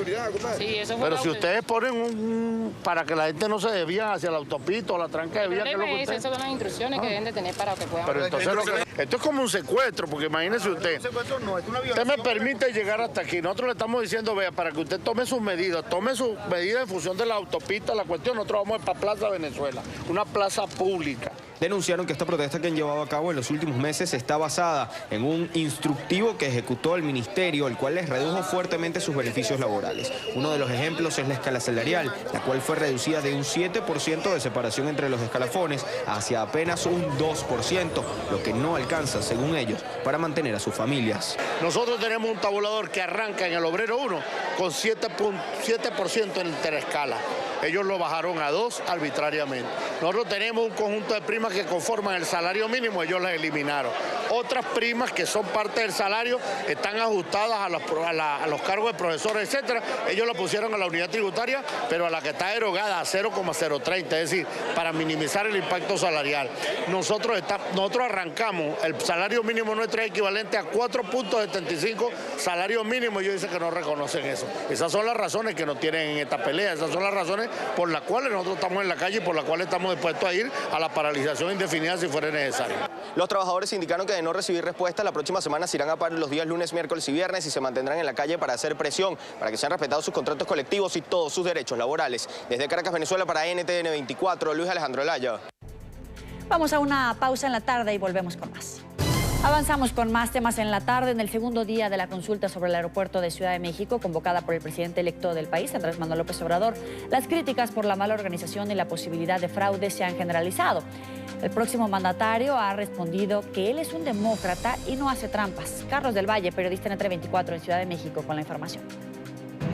Sí, eso fue. Pero si ustedes ponen para que la gente no se desvíe hacia la autopista o la tranca de vía, ¿qué es lo que esas son las instrucciones que deben de tener para que puedan... Pero entonces esto es como un secuestro, porque imagínese usted. Usted me permite llegar hasta aquí. Nosotros le estamos diciendo, vea, para que usted tome sus medidas en función de la autopista, la cuestión, nosotros vamos para Plaza Venezuela, una plaza pública. Denunciaron que esta protesta que han llevado a cabo en los últimos meses está basada en un instructivo que ejecutó el ministerio, el cual les redujo fuertemente sus beneficios laborales. Uno de los ejemplos es la escala salarial, la cual fue reducida de un 7% de separación entre los escalafones hacia apenas un 2%, lo que no alcanza, según ellos, para mantener a sus familias. Nosotros tenemos un tabulador que arranca en el obrero 1 con 7% en interescala. Ellos lo bajaron a 2 arbitrariamente. Nosotros tenemos un conjunto de primas que conforman el salario mínimo, ellos las eliminaron. Otras primas que son parte del salario están ajustadas a los cargos de profesores, etcétera. Ellos lo pusieron a la unidad tributaria, pero a la que está derogada a 0,030, es decir, para minimizar el impacto salarial. Nosotros arrancamos, el salario mínimo nuestro es equivalente a 4.75 salario mínimo, y ellos dicen que no reconocen eso. Esas son las razones que nos tienen en esta pelea, esas son las razones por las cuales nosotros estamos en la calle y por las cuales estamos dispuestos a ir a la paralización indefinida si fuera necesario. Los trabajadores indicaron que de no recibir respuesta, la próxima semana se irán a paro los días lunes, miércoles y viernes y se mantendrán en la calle para hacer presión, para que sean respetados sus contratos colectivos y todos sus derechos laborales. Desde Caracas, Venezuela, para NTN 24, Luis Alejandro Laya. Vamos a una pausa en la tarde y volvemos con más. Avanzamos con más temas en la tarde, en el segundo día de la consulta sobre el aeropuerto de Ciudad de México, convocada por el presidente electo del país, Andrés Manuel López Obrador. Las críticas por la mala organización y la posibilidad de fraude se han generalizado. El próximo mandatario ha respondido que él es un demócrata y no hace trampas. Carlos del Valle, periodista en Entre 24 en Ciudad de México, con la información.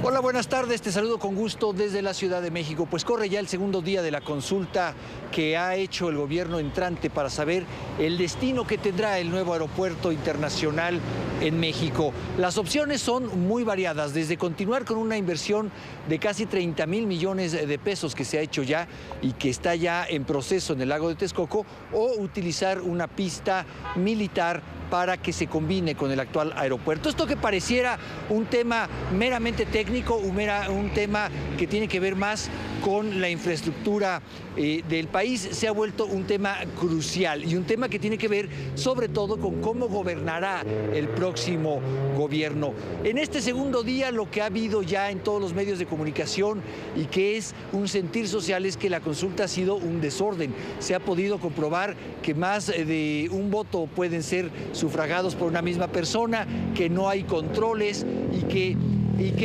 Hola, buenas tardes. Te saludo con gusto desde la Ciudad de México. Pues corre ya el segundo día de la consulta que ha hecho el gobierno entrante para saber el destino que tendrá el nuevo aeropuerto internacional en México. Las opciones son muy variadas, desde continuar con una inversión de casi 30,000 millones de pesos que se ha hecho ya y que está ya en proceso en el lago de Texcoco, o utilizar una pista militar para que se combine con el actual aeropuerto. Esto que pareciera un tema meramente técnico, un tema que tiene que ver más con la infraestructura del país, se ha vuelto un tema crucial y un tema que tiene que ver sobre todo con cómo gobernará el próximo gobierno. En este segundo día, lo que ha habido ya en todos los medios de comunicación y que es un sentir social es que la consulta ha sido un desorden. Se ha podido comprobar que más de un voto pueden ser sufragados por una misma persona, que no hay controles y que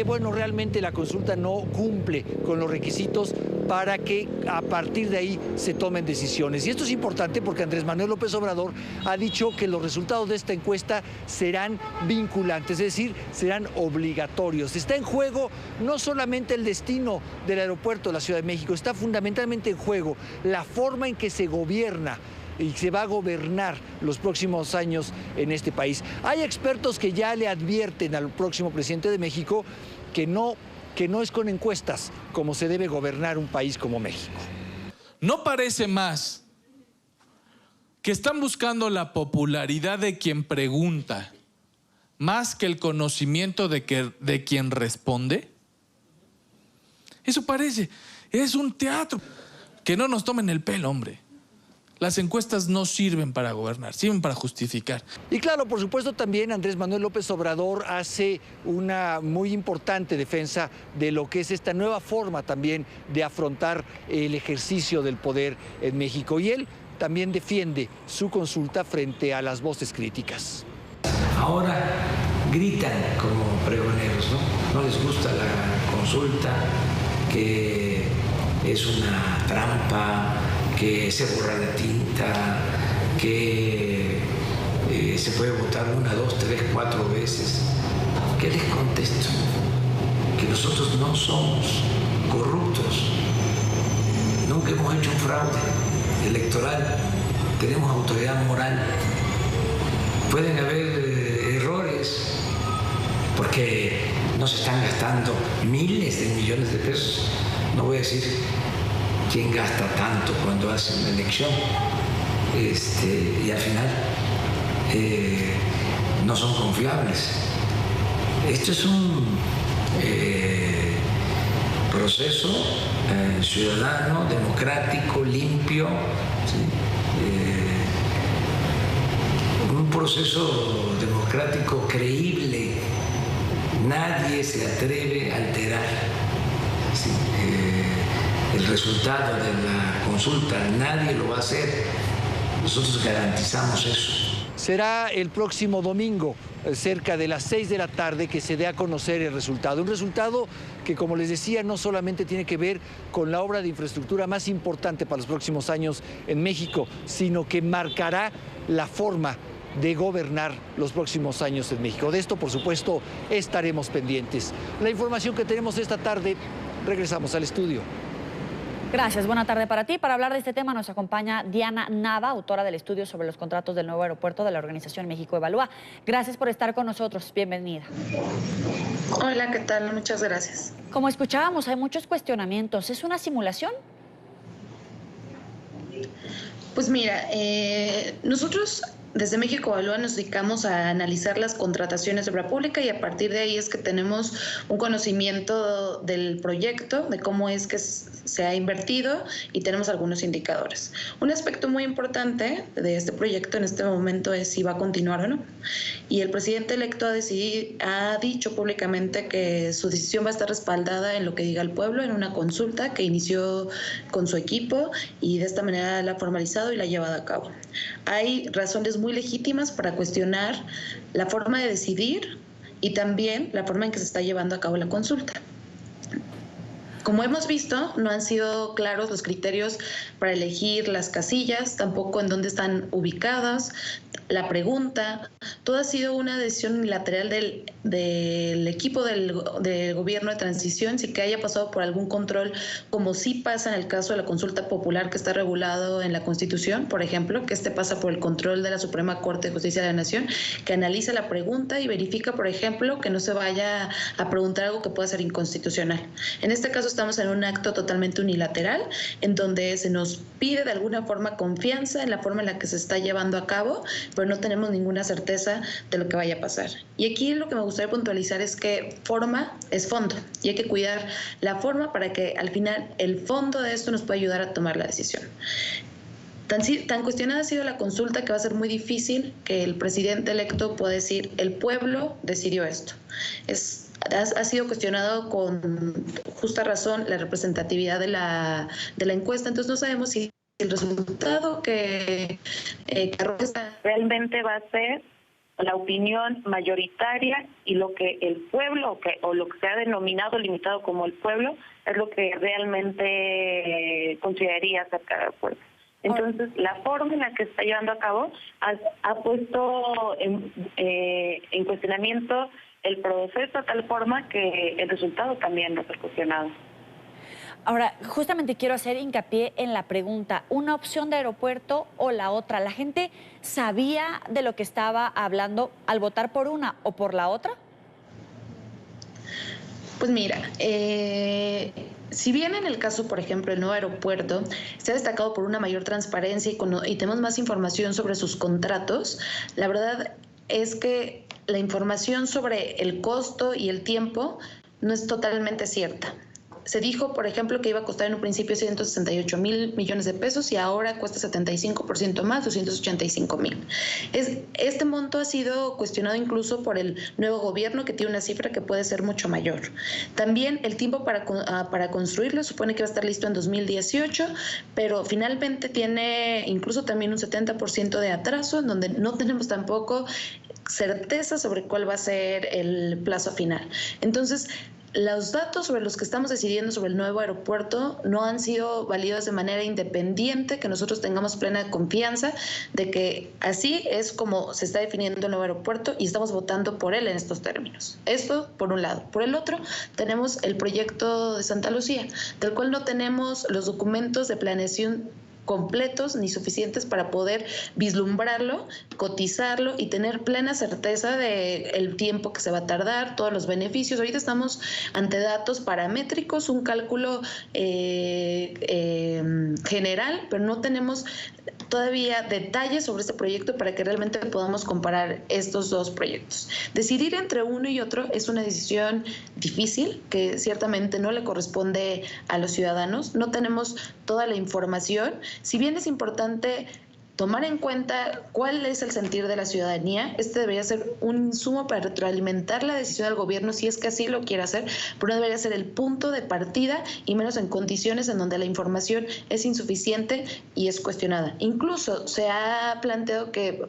bueno, realmente la consulta no cumple con los requisitos para que a partir de ahí se tomen decisiones. Y esto es importante porque Andrés Manuel López Obrador ha dicho que los resultados de esta encuesta serán vinculantes, es decir, serán obligatorios. Está en juego no solamente el destino del aeropuerto de la Ciudad de México, está fundamentalmente en juego la forma en que se gobierna y se va a gobernar los próximos años en este país. Hay expertos que ya le advierten al próximo presidente de México que no es con encuestas como se debe gobernar un país como México. No parece más que están buscando la popularidad de quien pregunta, más que el conocimiento de quien responde. Eso parece, es un teatro. Que no nos tomen el pelo, hombre. Las encuestas no sirven para gobernar, sirven para justificar. Y claro, por supuesto, también Andrés Manuel López Obrador hace una muy importante defensa de lo que es esta nueva forma también de afrontar el ejercicio del poder en México. Y él también defiende su consulta frente a las voces críticas. Ahora gritan como pregoneros, ¿no? No les gusta la consulta, que es una trampa, que se borra la tinta, que se puede votar 1, 2, 3, 4 veces. ¿Qué les contesto? Que nosotros no somos corruptos, nunca hemos hecho un fraude electoral, tenemos autoridad moral. Pueden haber errores porque no se están gastando miles de millones de pesos. No voy a decir quién gasta tanto cuando hace una elección, y al final no son confiables. Esto es un proceso ciudadano, democrático, limpio, ¿sí? Un proceso democrático creíble. Nadie se atreve a alterar, ¿sí? El resultado de la consulta, nadie lo va a hacer. Nosotros garantizamos eso. Será el próximo domingo, cerca de las 6 de la tarde, que se dé a conocer el resultado. Un resultado que, como les decía, no solamente tiene que ver con la obra de infraestructura más importante para los próximos años en México, sino que marcará la forma de gobernar los próximos años en México. De esto, por supuesto, estaremos pendientes. La información que tenemos esta tarde, regresamos al estudio. Gracias, buena tarde para ti. Para hablar de este tema nos acompaña Diana Nava, autora del estudio sobre los contratos del nuevo aeropuerto de la organización México Evalúa. Gracias por estar con nosotros, bienvenida. Hola, ¿qué tal? Muchas gracias. Como escuchábamos, hay muchos cuestionamientos. ¿Es una simulación? Pues mira, nosotros desde México Evalúa nos dedicamos a analizar las contrataciones de obra pública y a partir de ahí es que tenemos un conocimiento del proyecto, de cómo es que se ha invertido y tenemos algunos indicadores. Un aspecto muy importante de este proyecto en este momento es si va a continuar o no. Y el presidente electo ha dicho públicamente que su decisión va a estar respaldada en lo que diga el pueblo, en una consulta que inició con su equipo y de esta manera la ha formalizado y la ha llevado a cabo. Hay razones muy legítimas para cuestionar la forma de decidir y también la forma en que se está llevando a cabo la consulta. Como hemos visto, no han sido claros los criterios para elegir las casillas, tampoco en dónde están ubicadas, la pregunta. Todo ha sido una decisión unilateral del equipo del gobierno de transición, sin que haya pasado por algún control, como sí pasa en el caso de la consulta popular que está regulado en la Constitución, por ejemplo, que pasa por el control de la Suprema Corte de Justicia de la Nación, que analiza la pregunta y verifica, por ejemplo, que no se vaya a preguntar algo que pueda ser inconstitucional. En este caso estamos en un acto totalmente unilateral, en donde se nos pide de alguna forma confianza en la forma en la que se está llevando a cabo, pero no tenemos ninguna certeza de lo que vaya a pasar. Y aquí lo que me gustaría puntualizar es que forma es fondo y hay que cuidar la forma para que al final el fondo de esto nos pueda ayudar a tomar la decisión. Tan cuestionada ha sido la consulta que va a ser muy difícil que el presidente electo pueda decir el pueblo decidió esto. Ha sido cuestionado con justa razón la representatividad de la encuesta, entonces no sabemos si el resultado que arroja realmente va a ser la opinión mayoritaria y lo que el pueblo o lo que se ha denominado limitado como el pueblo es lo que realmente consideraría acerca del pueblo. Entonces, la forma en la que se está llevando a cabo ha puesto en cuestionamiento el proceso de tal forma que el resultado también no es cuestionado. Ahora, justamente quiero hacer hincapié en la pregunta, ¿una opción de aeropuerto o la otra? ¿La gente sabía de lo que estaba hablando al votar por una o por la otra? Pues mira, si bien en el caso, por ejemplo, del nuevo aeropuerto se ha destacado por una mayor transparencia y tenemos más información sobre sus contratos, la verdad es que la información sobre el costo y el tiempo no es totalmente cierta. Se dijo, por ejemplo, que iba a costar en un principio 168,000 millones de pesos y ahora cuesta 75% más, 285,000. Este monto ha sido cuestionado incluso por el nuevo gobierno, que tiene una cifra que puede ser mucho mayor. También el tiempo para construirlo supone que va a estar listo en 2018, pero finalmente tiene incluso también un 70% de atraso, en donde no tenemos tampoco certeza sobre cuál va a ser el plazo final. Entonces, los datos sobre los que estamos decidiendo sobre el nuevo aeropuerto no han sido validados de manera independiente, que nosotros tengamos plena confianza de que así es como se está definiendo el nuevo aeropuerto y estamos votando por él en estos términos. Esto por un lado. Por el otro, tenemos el proyecto de Santa Lucía, del cual no tenemos los documentos de planeación completos ni suficientes para poder vislumbrarlo, cotizarlo y tener plena certeza del tiempo que se va a tardar, todos los beneficios. Ahorita estamos ante datos paramétricos, un cálculo general, pero no tenemos todavía detalles sobre este proyecto para que realmente podamos comparar estos dos proyectos. Decidir entre uno y otro es una decisión difícil que ciertamente no le corresponde a los ciudadanos. No tenemos toda la información. Si bien es importante tomar en cuenta cuál es el sentir de la ciudadanía, este debería ser un insumo para retroalimentar la decisión del gobierno si es que así lo quiere hacer, pero no debería ser el punto de partida y menos en condiciones en donde la información es insuficiente y es cuestionada. Incluso se ha planteado que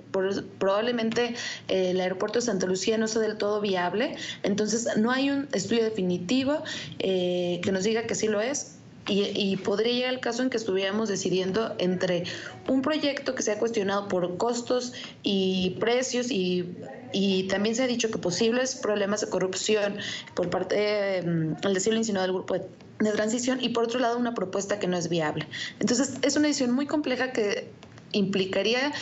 probablemente el aeropuerto de Santa Lucía no sea del todo viable, entonces no hay un estudio definitivo que nos diga que sí lo es. Y podría llegar el caso en que estuviéramos decidiendo entre un proyecto que se ha cuestionado por costos y precios y también se ha dicho que posibles problemas de corrupción por parte, al decirlo insinuado, del grupo de transición, y por otro lado una propuesta que no es viable. Entonces es una decisión muy compleja que implicaría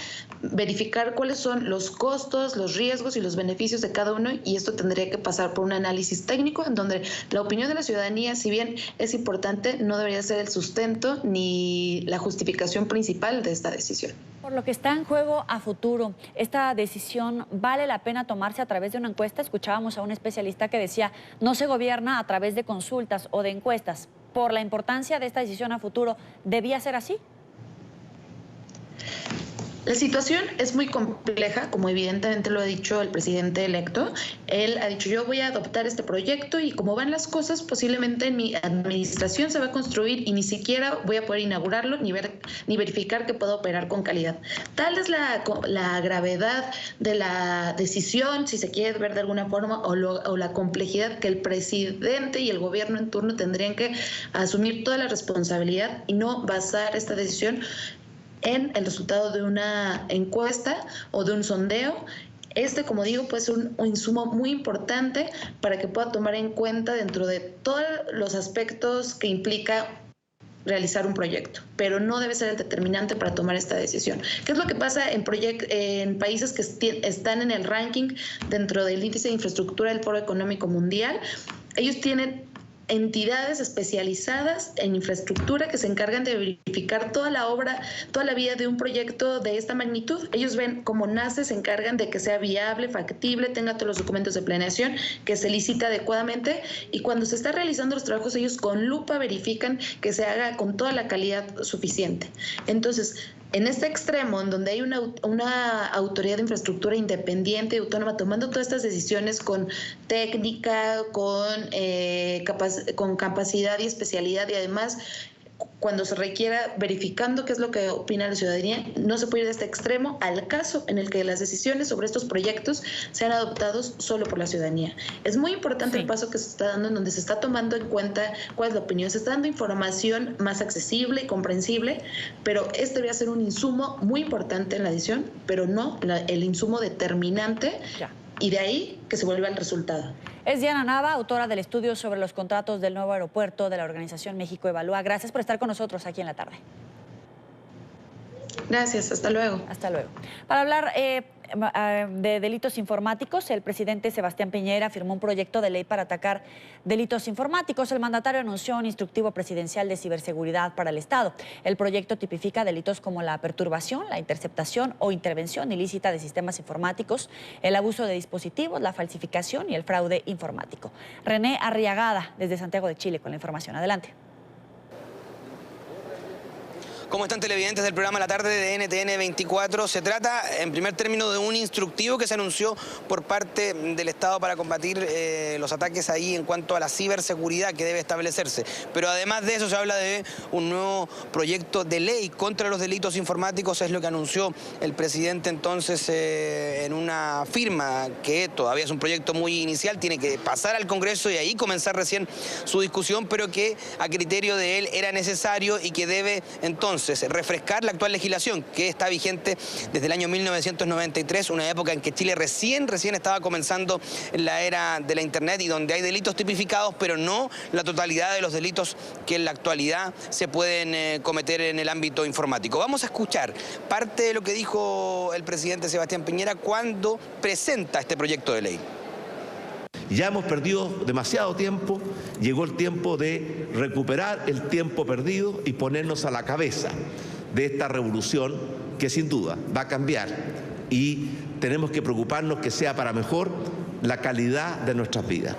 verificar cuáles son los costos, los riesgos y los beneficios de cada uno, y esto tendría que pasar por un análisis técnico en donde la opinión de la ciudadanía, si bien es importante, no debería ser el sustento ni la justificación principal de esta decisión. Por lo que está en juego a futuro, ¿esta decisión vale la pena tomarse a través de una encuesta? Escuchábamos a un especialista que decía, no se gobierna a través de consultas o de encuestas. Por la importancia de esta decisión a futuro, ¿debía ser así? La situación es muy compleja, como evidentemente lo ha dicho el presidente electo. Él ha dicho, yo voy a adoptar este proyecto y como van las cosas, posiblemente en mi administración se va a construir y ni siquiera voy a poder inaugurarlo ni verificar que pueda operar con calidad. Tal es la gravedad de la decisión, si se quiere ver de alguna forma, o la complejidad que el presidente y el gobierno en turno tendrían que asumir toda la responsabilidad y no basar esta decisión en el resultado de una encuesta o de un sondeo. Como digo, puede ser un insumo muy importante para que pueda tomar en cuenta dentro de todos los aspectos que implica realizar un proyecto, pero no debe ser el determinante para tomar esta decisión. ¿Qué es lo que pasa en países que están en el ranking dentro del índice de infraestructura del Foro Económico Mundial? Ellos tienen entidades especializadas en infraestructura que se encargan de verificar toda la obra, toda la vida de un proyecto de esta magnitud. Ellos ven cómo nace, se encargan de que sea viable, factible, tenga todos los documentos de planeación, que se licita adecuadamente, y cuando se está realizando los trabajos ellos con lupa verifican que se haga con toda la calidad suficiente. Entonces, en este extremo, en donde hay una autoridad de infraestructura independiente y autónoma tomando todas estas decisiones con técnica, con capacidad y especialidad, y además cuando se requiera verificando qué es lo que opina la ciudadanía, no se puede ir de este extremo al caso en el que las decisiones sobre estos proyectos sean adoptados solo por la ciudadanía. Es muy importante el paso que se está dando, en donde se está tomando en cuenta cuál es la opinión, se está dando información más accesible y comprensible, pero este debería ser un insumo muy importante en la decisión, pero no el insumo determinante. Y de ahí que se vuelva el resultado. Es Diana Nava, autora del estudio sobre los contratos del nuevo aeropuerto de la organización México Evalúa. Gracias por estar con nosotros aquí en la tarde. Gracias, hasta luego. Hasta luego. Para hablar de delitos informáticos, el presidente Sebastián Piñera firmó un proyecto de ley para atacar delitos informáticos. El mandatario anunció un instructivo presidencial de ciberseguridad para el Estado. El proyecto tipifica delitos como la perturbación, la interceptación o intervención ilícita de sistemas informáticos, el abuso de dispositivos, la falsificación y el fraude informático. René Arriagada, desde Santiago de Chile, con la información. Adelante. ¿Cómo están, televidentes del programa La Tarde de NTN 24? Se trata, en primer término, de un instructivo que se anunció por parte del Estado para combatir los ataques ahí en cuanto a la ciberseguridad que debe establecerse. Pero además de eso se habla de un nuevo proyecto de ley contra los delitos informáticos, es lo que anunció el presidente entonces en una firma que todavía es un proyecto muy inicial, tiene que pasar al Congreso y ahí comenzar recién su discusión, pero que a criterio de él era necesario y que debe entonces refrescar la actual legislación que está vigente desde el año 1993, una época en que Chile recién estaba comenzando la era de la Internet y donde hay delitos tipificados, pero no la totalidad de los delitos que en la actualidad se pueden cometer en el ámbito informático. Vamos a escuchar parte de lo que dijo el presidente Sebastián Piñera cuando presenta este proyecto de ley. Ya hemos perdido demasiado tiempo, llegó el tiempo de recuperar el tiempo perdido y ponernos a la cabeza de esta revolución que sin duda va a cambiar y tenemos que preocuparnos que sea para mejor la calidad de nuestras vidas.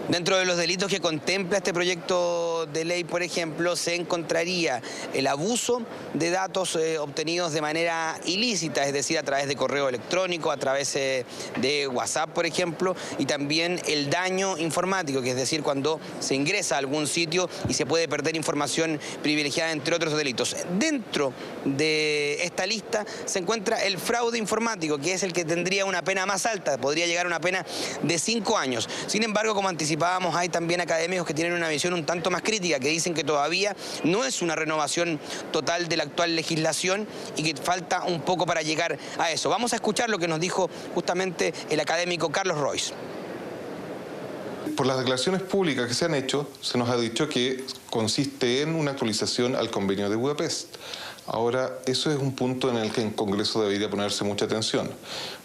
Dentro de los delitos que contempla este proyecto de ley, por ejemplo, se encontraría el abuso de datos obtenidos de manera ilícita, es decir, a través de correo electrónico, a través de WhatsApp, por ejemplo, y también el daño informático, que es decir, cuando se ingresa a algún sitio y se puede perder información privilegiada, entre otros delitos. Dentro de esta lista se encuentra el fraude informático, que es el que tendría una pena más alta, podría llegar a una pena de 5 años. Sin embargo, como anticipábamos, hay también académicos que tienen una visión un tanto más crítica, que dicen que todavía no es una renovación total de la actual legislación y que falta un poco para llegar a eso. Vamos a escuchar lo que nos dijo justamente el académico Carlos Royce. Por las declaraciones públicas que se han hecho, se nos ha dicho que consiste en una actualización al convenio de Budapest. Ahora, eso es un punto en el que el Congreso debería ponerse mucha atención,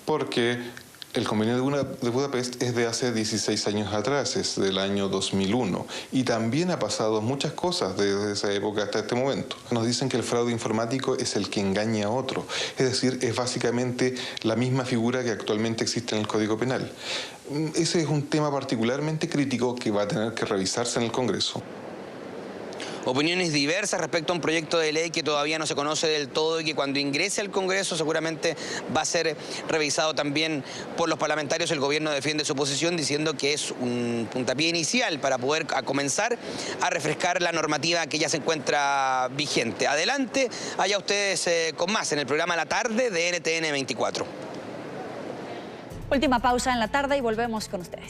porque el convenio de Budapest es de hace 16 años atrás, es del año 2001, y también ha pasado muchas cosas desde esa época hasta este momento. Nos dicen que el fraude informático es el que engaña a otro, es decir, es básicamente la misma figura que actualmente existe en el Código Penal. Ese es un tema particularmente crítico que va a tener que revisarse en el Congreso. Opiniones diversas respecto a un proyecto de ley que todavía no se conoce del todo y que cuando ingrese al Congreso seguramente va a ser revisado también por los parlamentarios. El gobierno defiende su posición diciendo que es un puntapié inicial para poder comenzar a refrescar la normativa que ya se encuentra vigente. Adelante, allá ustedes con más en el programa La Tarde de NTN 24. Última pausa en la tarde y volvemos con ustedes.